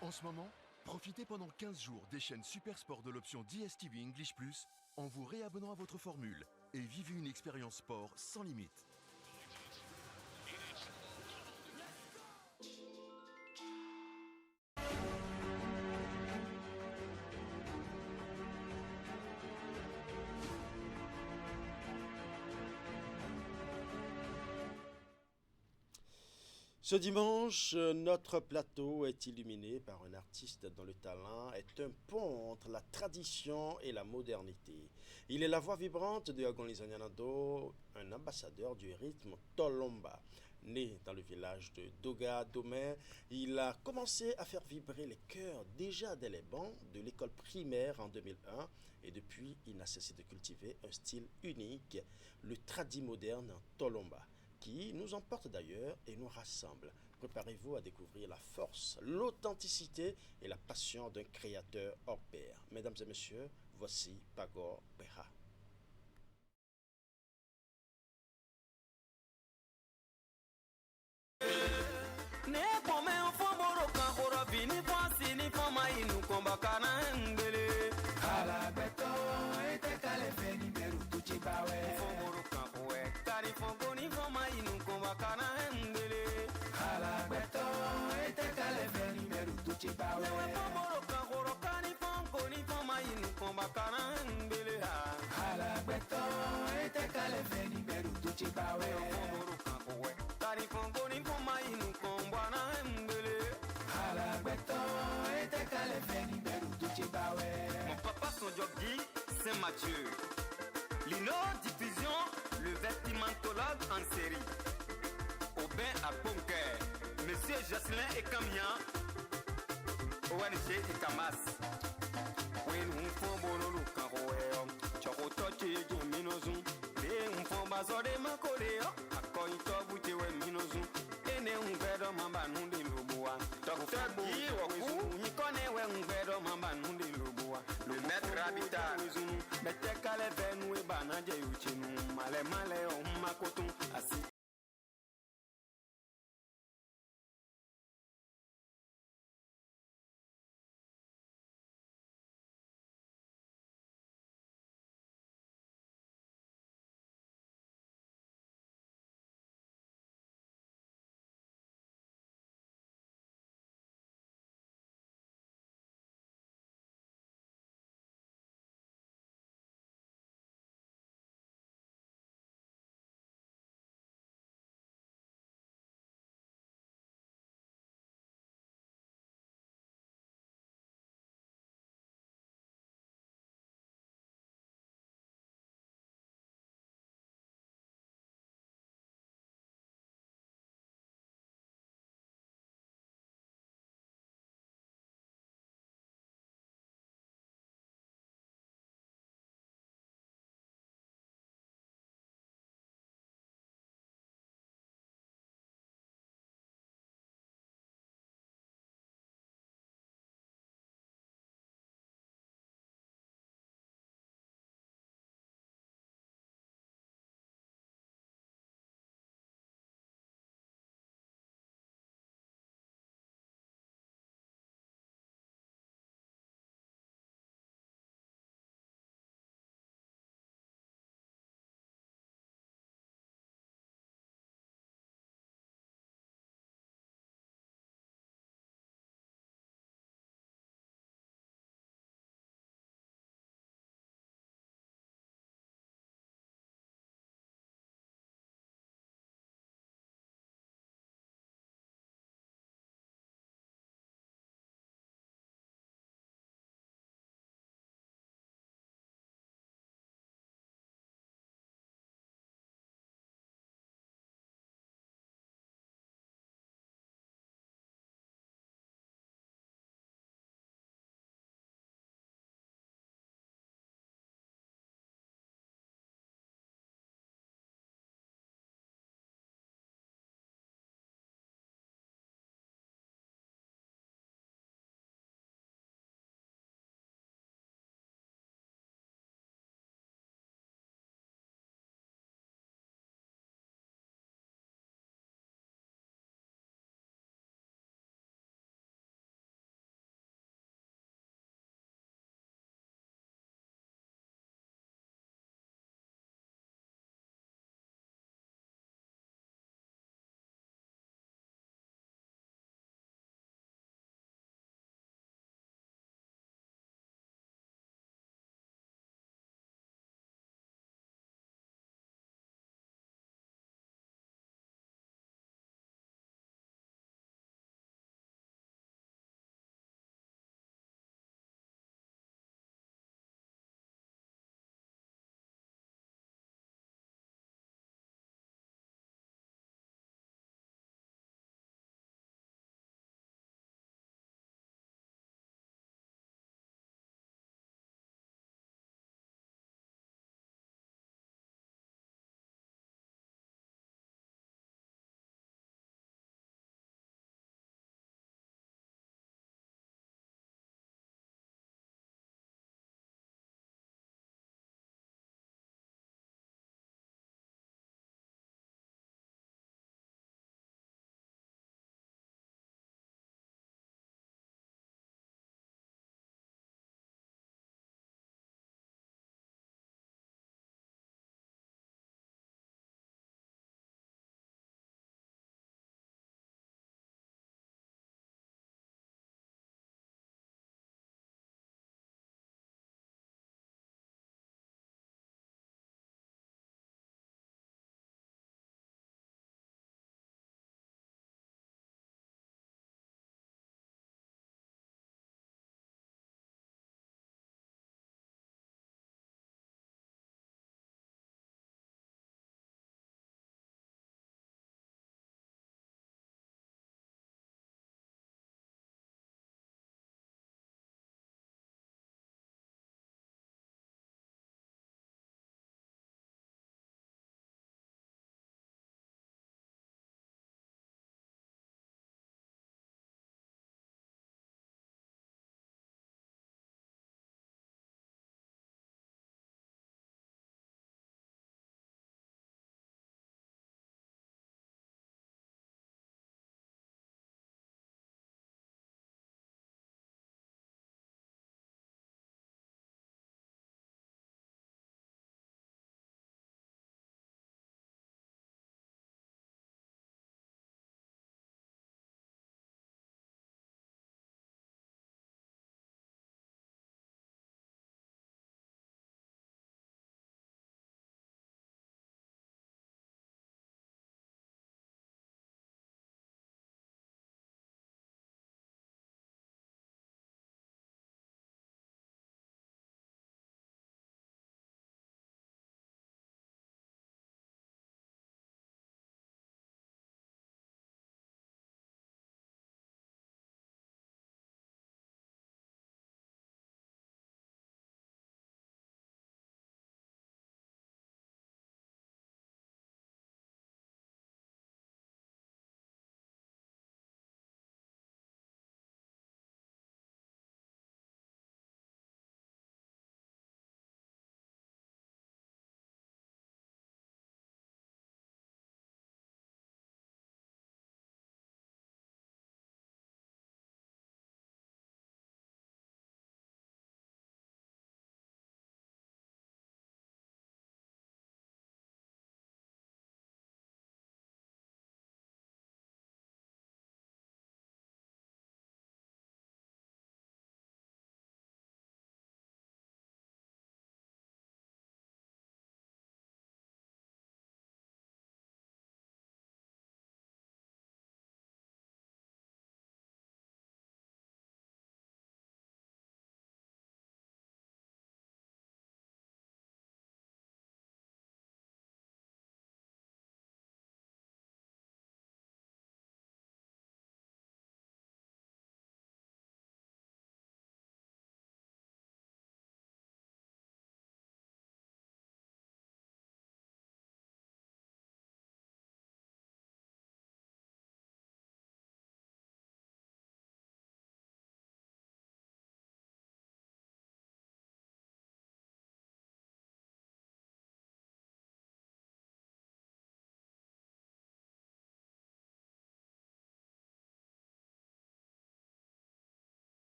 En ce moment, profitez pendant 15 jours des chaînes Super Sport de l'option DSTV English+, en vous réabonnant à votre formule et vivez une expérience sport sans limite. Ce dimanche, notre plateau est illuminé par un artiste dont le talent est un pont entre la tradition et la modernité. Il est la voix vibrante de Agonizanya Nado, un ambassadeur du rythme Tolomba. Né dans le village de Doga Domé, il a commencé à faire vibrer les cœurs déjà dès les bancs de l'école primaire en 2001 et depuis, il n'a cessé de cultiver un style unique, le tradi moderne Tolomba, qui nous emporte d'ailleurs et nous rassemble. Préparez-vous à découvrir la force, l'authenticité et la passion d'un créateur hors pair. Mesdames et messieurs, voici Pagor Beha. Mon papa son job dit Saint-Mathieu. Lino Diffusion, le vestimentologue en série. Aubin à Bunker, Monsieur Jocelyn et Camien, ONG et Kamas. When un fond bonolo karoeo, chokotoche minozun, de un fond bazore makoleo, akoito buche we minozun, ene un vedo mamba nundi lubua. Docteur Guy Woku, nikone we un vedo mamba nundi lubua. Le maître habitat, mette kale venue banaje uchinu, male male o makotum, asi.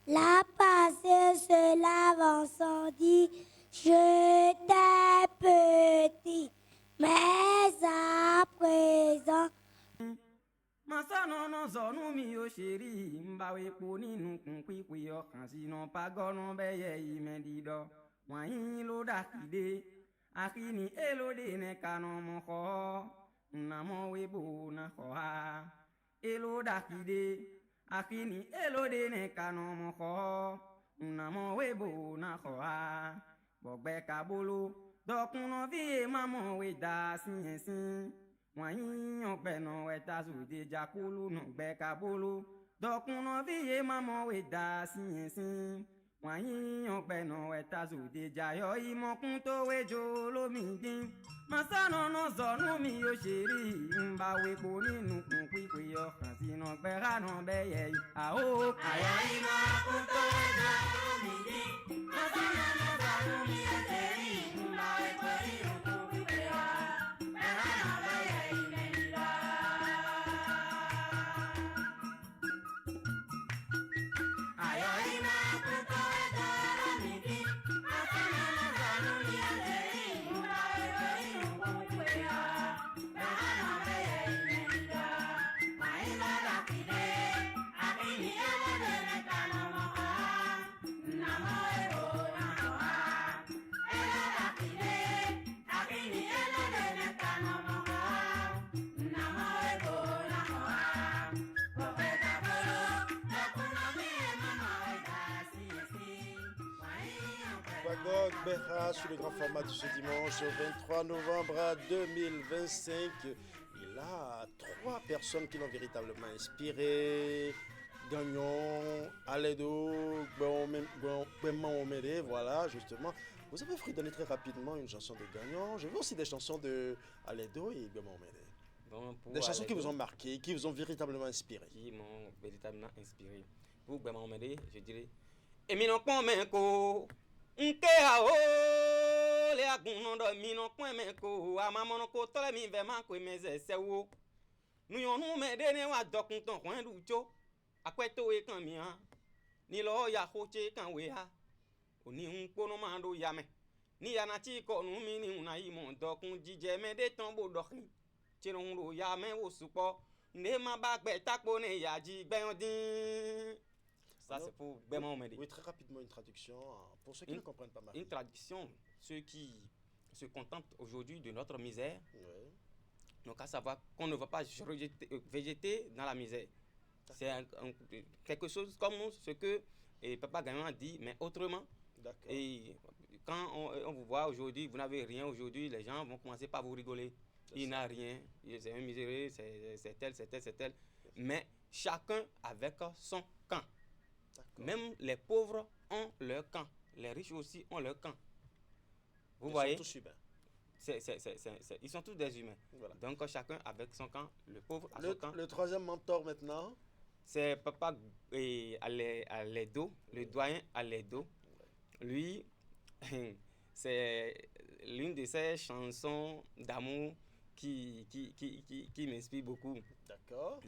La passée se lave en incendie. J'étais petit, mais à présent. Masano no zonu mi o sheri mbawe po ninu kunkwikwi ọkàn sínú pagọ́nù bẹ́yẹ ìmẹ̀dídọ́ wọ̀nyí ló dàkídé akíní elóde nìkanu mọ̀kọ́ nnàmọ́ wébò nàkọ́ ha èló dàkídé akíní elóde nìkanu mọ̀kọ́ nnàmọ́ wébò nàkọ́ ha bọ̀gbẹ́ kabolo dọ̀kúnà fíye mamọ̀ wé dá síyẹ̀sín. Wọ́n ọ̀pẹ̀nà ẹ̀ta sòdè jakulu nùgbẹ́ kabolo dọ̀kúnà fíye mamọ̀ wé dá síyẹ̀sín. Wọ́n ọ̀pẹ̀nà ẹ̀ta sòdè jayọ̀ ìmọ̀kún tó wéjò lómìdín. Masánà náà zọ̀nù mi yóò ṣe rí nbà wépo nínú kún pípé ọkàn sínú gbẹ́ránà bẹ́yẹ àhó. Àyà ìmọ̀kún tó wéjò lómìdín. Masánà náà zọ̀nù mi yóò ṣe rí nbà wépo nínú kún pípé ọkàn gbẹ́ránà bẹ́yẹ. Béra sur le grand format de ce dimanche 23 novembre 2025. Il a 3 personnes qui l'ont véritablement inspiré. Gagnon, Aledo, Gbeman Omede, voilà justement. Vous avez fredonné très rapidement une chanson de Gagnon. Je veux aussi des chansons de Aledo et Gbeman Omede. Bon, des chansons qui vous ont marqué, qui vous ont véritablement inspiré. Qui m'ont véritablement inspiré. Pour Gbeman Omede, je dirais Eminokon Menko. Nke a o le agun do mi no pon me ko amamono ko tole mi ve man ko meze sewo nu yonu me de ne wa dokun ton kon du jo apeto e kan mi han ni lo ya ho che kan we ha oni un pono ma do ya me ni ya na ti ko nu mi ni una yi mo dokun jije me de ton bo dokin ti no ro ya me wo supo ne ma ba gbe tapo ne ya ji gbe odin. Ça, c'est pour Gbeman Omede. Oui, très rapidement, une traduction pour ceux qui ne comprennent pas mal. Une traduction, ceux qui se contentent aujourd'hui de notre misère, donc à savoir qu'on ne va pas végéter dans la misère. C'est quelque chose comme ce que Papa Gagnon a dit, mais autrement. Et quand on vous voit aujourd'hui, vous n'avez rien aujourd'hui, les gens vont commencer par vous rigoler. Il n'a rien, c'est un miséreux, c'est tel. Mais chacun avec son camp. Même les pauvres ont leur camp. Les riches aussi ont leur camp. Vous voyez? Ils sont tous humains. Ils sont tous des humains. Voilà. Donc chacun avec son camp. Le pauvre a son camp. Le troisième mentor maintenant? C'est Papa Aledo, le doyen Aledo. Lui, c'est l'une de ses chansons d'amour qui m'inspire beaucoup. D'accord.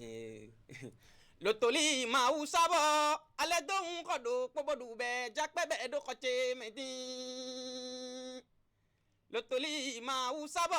Lotoli ma usabo Aledo nkodo pobodu be jakpe be do koche medin. Lotoli ma usabo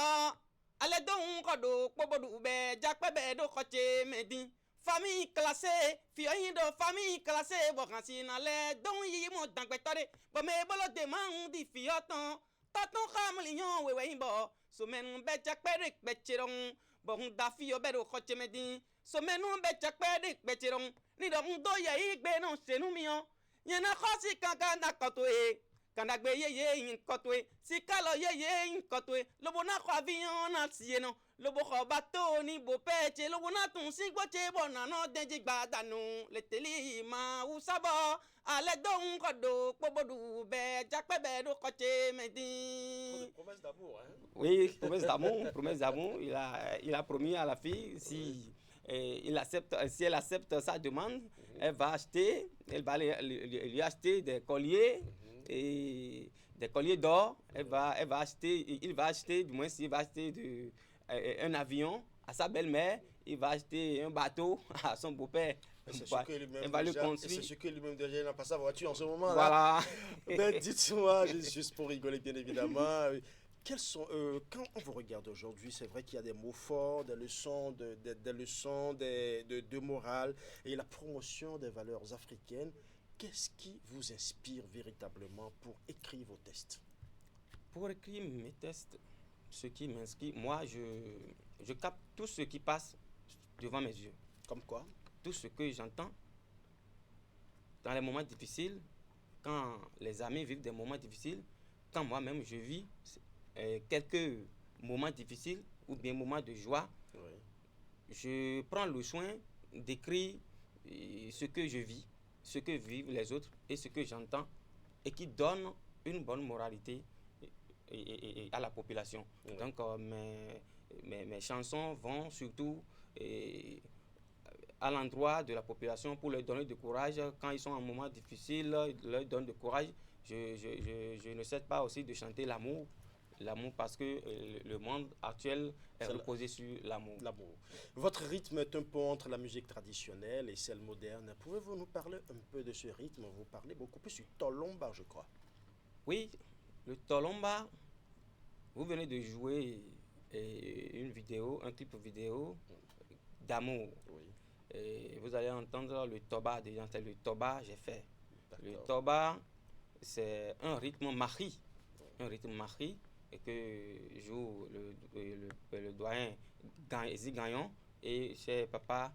Aledo nkodo pobodu be jakpe be do koche medin. Famille classée, fille de famille classée, bokansi na le don yi mo dankpetore, bo me bolo demande di fioton, taton kamlion wewe imbo, so men be jakpe be chiron, bo da fio be do koche medin. So menu be chakpede betirong ni do ndo ye igbe no senu mion yena khosi kanka na kotwe kanda gbe ye yin kotwe sikalo ye yin kotwe lobo na kwa avion na sieno lobo kho bateau ni bo peche lobo na tun sigbo che bona no denji gbadanu leteli ma usabo ale don kodo pobodu be jakpebe do koche medin. Promesse d'amour, hein? Oui, promesse d'amour, il a promis à la fille si elle accepte sa demande, elle va lui acheter des colliers et des colliers d'or. Il va acheter, du moins s'il va acheter un avion à sa belle-mère, il va acheter un bateau à son beau-père. C'est ce que lui-même va le déjà, construire. c'est ce que lui-même déjà n'a pas sa voiture en ce moment. Voilà. Mais dites-moi, juste pour rigoler bien évidemment, quels sont, quand on vous regarde aujourd'hui, c'est vrai qu'il y a des mots forts, des leçons de morale et la promotion des valeurs africaines. Qu'est-ce qui vous inspire véritablement pour écrire vos textes? Pour écrire mes textes, ce qui m'inspire, moi, je capte tout ce qui passe devant mes yeux. Comme quoi? Tout ce que j'entends dans les moments difficiles, quand les amis vivent des moments difficiles, quand moi-même je vis quelques moments difficiles ou bien moments de joie, je prends le soin d'écrire ce que je vis, ce que vivent les autres et ce que j'entends et qui donne une bonne moralité et à la population. Donc mes chansons vont surtout à l'endroit de la population pour leur donner du courage. Quand ils sont en moment difficile, leur donne du courage. Je ne cesse pas aussi de chanter l'amour. L'amour parce que le monde actuel est reposé sur l'amour. Votre rythme est un pont entre la musique traditionnelle et celle moderne. Pouvez-vous nous parler un peu de ce rythme? Vous parlez beaucoup plus du tolomba, je crois. Oui, le tolomba, vous venez de jouer une vidéo, un clip vidéo d'amour. Et vous allez entendre le toba, déjà c'est le toba j'ai fait. Le toba, c'est un rythme mari. Un rythme mari et que joue le doyen Ezi Gagnon et chez papa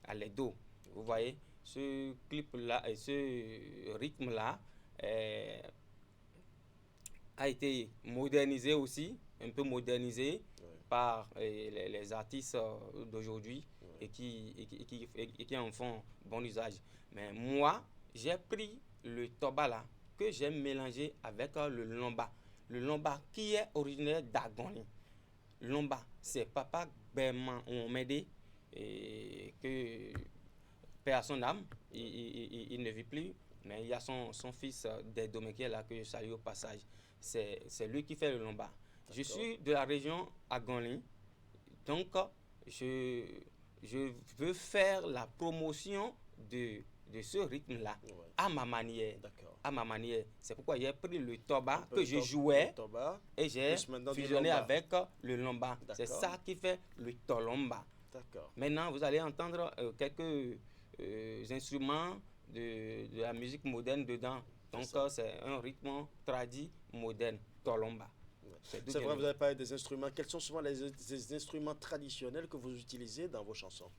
à l'Edo. Vous voyez, ce clip-là et ce rythme-là a été modernisé aussi, un peu modernisé par les artistes d'aujourd'hui et qui en font bon usage. Mais moi, j'ai pris le toba là que j'ai mélangé avec le lomba. Le lomba qui est originaire d'Agoni. Le lomba, c'est papa Berman Omede que père à son âme, il ne vit plus, mais il y a son fils Dedomé qui est là que je salue au passage. C'est lui qui fait le lomba. Je suis de la région Agoni, donc je veux faire la promotion de ce rythme-là à ma manière. À ma manière. C'est pourquoi j'ai pris le toba que je jouais et j'ai fusionné avec le lomba. C'est ça qui fait le tolomba. Maintenant, vous allez entendre quelques instruments de la musique moderne dedans. Donc, c'est un rythme tradit moderne, tolomba. C'est vrai, vous avez parlé des instruments. Quels sont souvent les instruments traditionnels que vous utilisez dans vos chansons?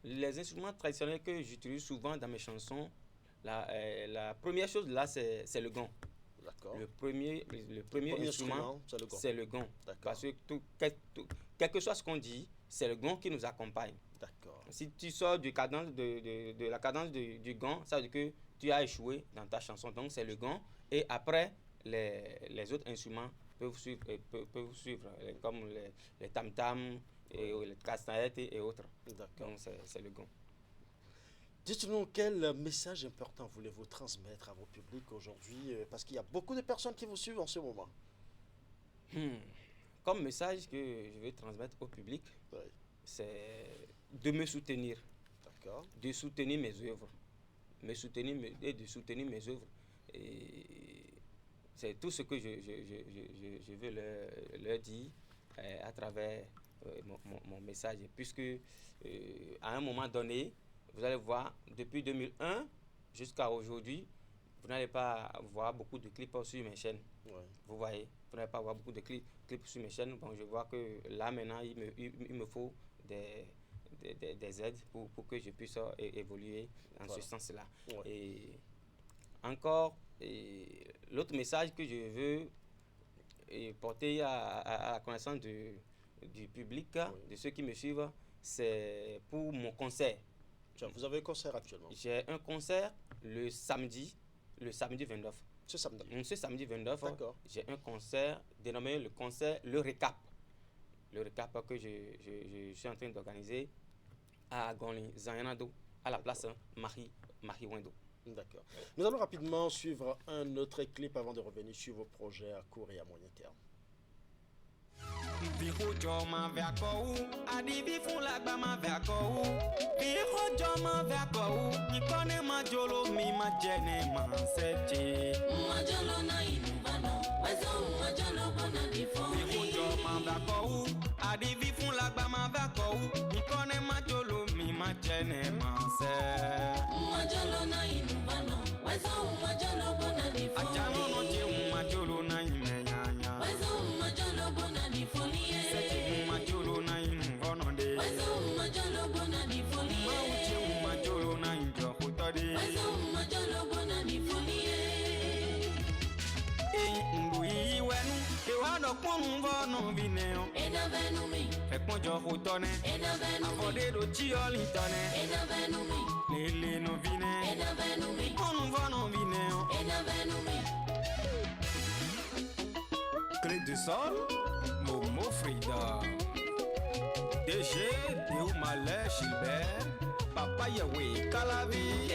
Les instruments traditionnels que j'utilise souvent dans mes chansons, la première chose là, c'est le gong. Le premier instrument, c'est le gong. Parce que quel que soit ce qu'on dit, c'est le gong qui nous accompagne. Si tu sors de la cadence du gong, ça veut dire que tu as échoué dans ta chanson. Donc c'est le gong. Et après, les autres instruments peuvent suivre comme les tam-tams, les castagnettes et autres. Donc c'est le gong. Dites-nous quel message important voulez-vous transmettre à vos publics aujourd'hui, parce qu'il y a beaucoup de personnes qui vous suivent en ce moment. Comme message que je veux transmettre au public, c'est de me soutenir, de soutenir mes œuvres, et de soutenir mes œuvres. Et c'est tout ce que je veux leur dire à travers mon message, puisque à un moment donné, vous allez voir, depuis 2001 jusqu'à aujourd'hui, vous n'allez pas voir beaucoup de clips sur mes chaînes. Vous voyez, vous n'allez pas voir beaucoup de clips sur mes chaînes. Bon, je vois que là maintenant, il me faut des aides pour que je puisse évoluer dans ce sens-là. Et encore, l'autre message que je veux porter à la connaissance du public, de ceux qui me suivent, c'est pour mon concert. Vous avez un concert actuellement? J'ai un concert le samedi 29. Ce samedi 29, j'ai un concert dénommé le concert Le Récap. Le Récap que je suis en train d'organiser à Gonli, Zanyanado, à la place Marie Wendo. D'accord. Nous allons rapidement suivre un autre clip avant de revenir sur vos projets à court et à moyen terme. Virojo ma verko adivi fun lagba ma verko Virojo ma verko ni kone ma jolo mi ma jene ma seche ma jolo na inubano wezo ma jolo bona di fo Virojo ma verko adivi fun lagba ma verko ni kone ma jolo mi ma jene ma se ma jolo na inubano wezo ma jolo bona di fo ajano no je ma jolo na imenya wezo ma jolo bona di fo Kunu vono vineo ena venu mi e ponjo hutone ena venu avode do chioli tone ena venu mi lele no vine ena venu mi kunu vono vineo ena venu mi Clé du sol Momo Frida DG Deu Malé Gilbert Papa Yahweh Kalavi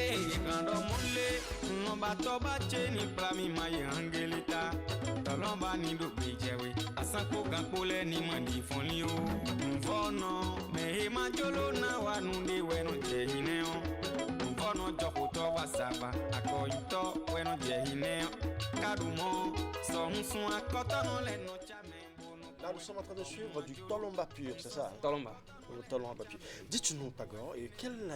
Grando Mole No bato bache ni plami maye angelita Tolomba ni do bejewe Asanko gampole ni mandi fonli o Mvono Me ma jolo na wanu de weno jehineo Mvono joko to wasaba Akoyito weno jehineo Kadumo Sonsun akotono le no chame. Là, nous sommes en train de suivre du Tolomba pur, c'est ça? Tolomba. Le Tolomba pur. Dites-nous, Pagor, quels ont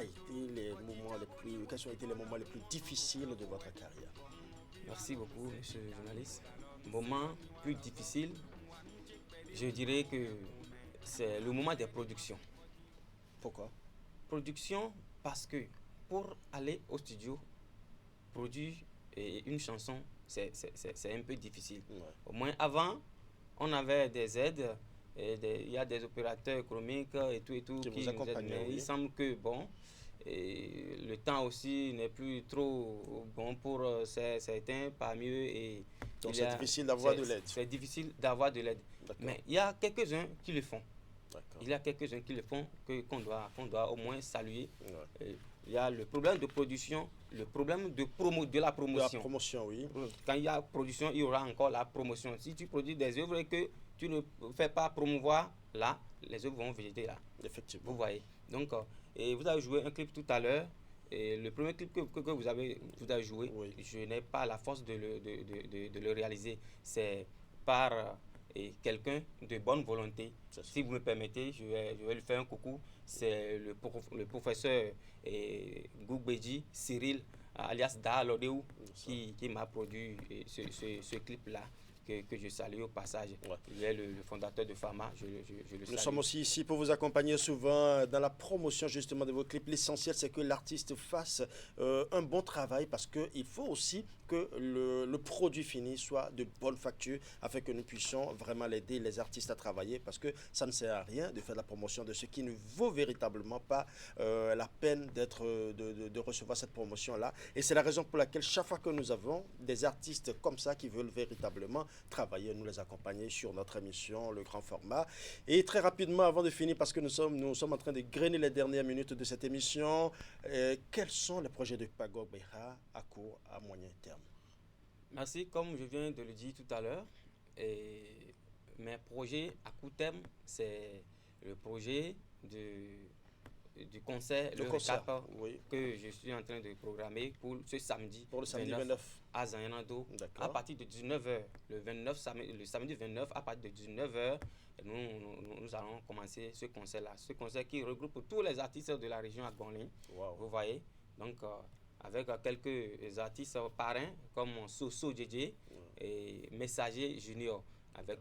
été les moments les plus difficiles de votre carrière? Merci beaucoup, monsieur le journaliste. Moment plus difficile, je dirais que c'est le moment des productions. Pourquoi? Production parce que pour aller au studio, produire une chanson, c'est un peu difficile. Ouais. Au moins avant, on avait des aides, il y a des opérateurs économiques et tout qui nous aident. Mais il semble que bon, le temps aussi n'est plus trop bon pour certains parmi eux. Et donc c'est difficile d'avoir de l'aide. C'est difficile d'avoir de l'aide. Mais il y a quelques-uns qui le font. Il y a quelques-uns qui le font qu'on doit au moins saluer. Ouais. Il y a le problème de production, le problème de la promotion. De la promotion, oui. Quand il y a production, il y aura encore la promotion. Si tu produis des œuvres et que tu ne fais pas promouvoir, là, les œuvres vont végéter là. Effectivement. Vous voyez. Donc, et vous avez joué un clip tout à l'heure. Et le premier clip que vous avez joué, oui. Je n'ai pas la force de le réaliser. C'est par quelqu'un de bonne volonté. Si vous me permettez, je vais lui faire un coucou. C'est le professeur Gougbeji Cyril, alias Dahalodeu, qui m'a produit ce clip-là. Que je salue au passage. Ouais. Il est le fondateur de Pharma, je le salue. Nous sommes aussi ici pour vous accompagner souvent dans la promotion justement de vos clips. L'essentiel, c'est que l'artiste fasse un bon travail parce qu'il faut aussi que le produit fini soit de bonne facture afin que nous puissions vraiment aider les artistes à travailler parce que ça ne sert à rien de faire la promotion de ce qui ne vaut véritablement pas la peine de recevoir cette promotion-là. Et c'est la raison pour laquelle chaque fois que nous avons des artistes comme ça qui veulent véritablement travailler, nous les accompagner sur notre émission, le grand format. Et très rapidement, avant de finir, parce que nous sommes en train de grainer les dernières minutes de cette émission, quels sont les projets de Pagor Beira à court, à moyen terme? Merci, comme je viens de le dire tout à l'heure, mes projets à court terme, c'est le projet du concert, le concert, oui. Que je suis en train de programmer pour ce samedi. Pour le samedi 29. À Zayanando, à partir de 19h. Le samedi 29, à partir de 19h, nous allons commencer ce concert-là. Ce concert qui regroupe tous les artistes de la région à Gonlin. Wow. Vous voyez. Donc, avec quelques artistes parrains comme Soso DJ et Messager Junior. Avec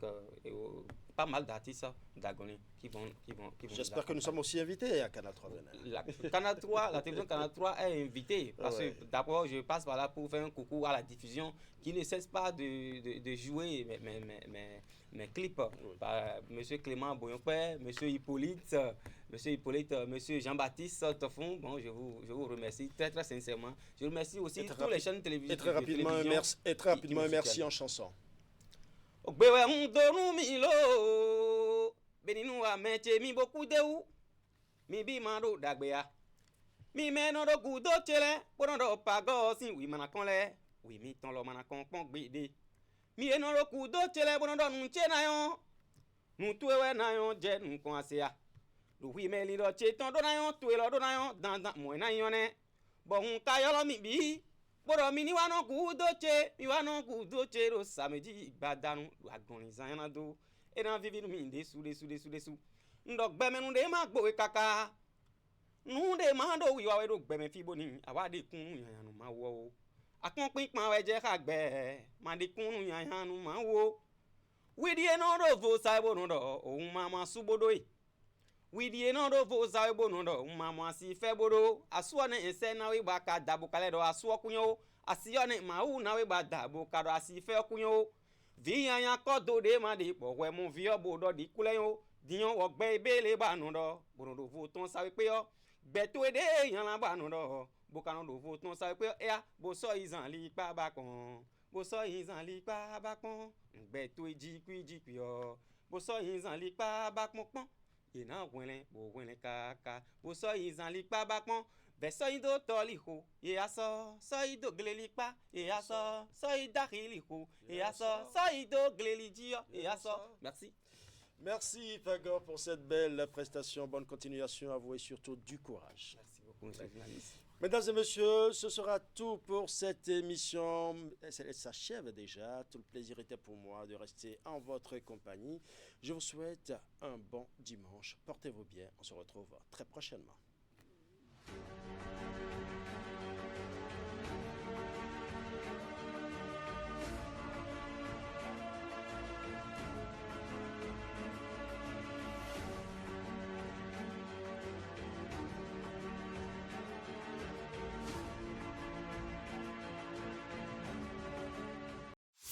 pas mal d'artistes d'Agonie qui vont J'espère que nous sommes aussi invités à Canal 3. La télévision Canal 3 est invitée parce que d'abord je passe par là pour faire un coucou à la diffusion qui ne cesse pas de jouer mes clips par monsieur Clément Boyonpé, monsieur Hippolyte, monsieur Jean-Baptiste Toffon. Bon, je vous remercie très très sincèrement. Je remercie aussi toutes les chaînes télévisées. Et très rapidement, merci en chanson. Ogbewe mdonu mi lo beninu ameche mi boku deu mi bi mando dagbea mi meno do gudo chele ponodo pago sin wi manakonle wi mi ton lo manakon pon gbede mi eno do gudo chele ponodo nu chena yo nous tout ouais na yon jet nous conseilla oui mais li do cheton do na yon tout lo do na yon dans moi na yon ne bon ka yo lo mi bi boro mi ni wa no ku do che mi wa no ku do che ro samedi gbadanu agonizan na do e na vivi mi de su ndok gbe me nu de ma gbo kaka nu de ma do wi wa we do gbe me fi boni awa de kun yan nu ma wo akon pin pan we je ka gbe ma de kun yan nu ma wo wi di no do vo sa bo no do o ma ma su bodo e wi di no do vo sa bo no do ma ma si fe bodo asu ne ense na we ba ka dabu kale do asu okunyo asiyo ne ma u na we ba dabu ka do asi fe okunyo vi yan ko do de ma de po we mu vi obodo di kule yo diyan wo gbe ibele ba nu do bono do vo ton sa we pe yo gbe to ede yan la ba nu do bo kan do vo ton sa we pe ya bo so izan li pa ba kon bo so izan li pa ba pon gbe to ji kwi yo bo so izan li pa ba pon ina wele bo wele kaka bo so izan li pa ba pon be so ido to li ho ye aso so ido gle li pa ye aso so ida li ho ye aso so ido gle li ji yo ye aso. Merci. Merci Fagor pour cette belle prestation. Bonne continuation à vous et surtout du courage. Merci beaucoup. Mesdames et messieurs, ce sera tout pour cette émission. Elle s'achève déjà. Tout le plaisir était pour moi de rester en votre compagnie. Je vous souhaite un bon dimanche. Portez-vous bien. On se retrouve très prochainement.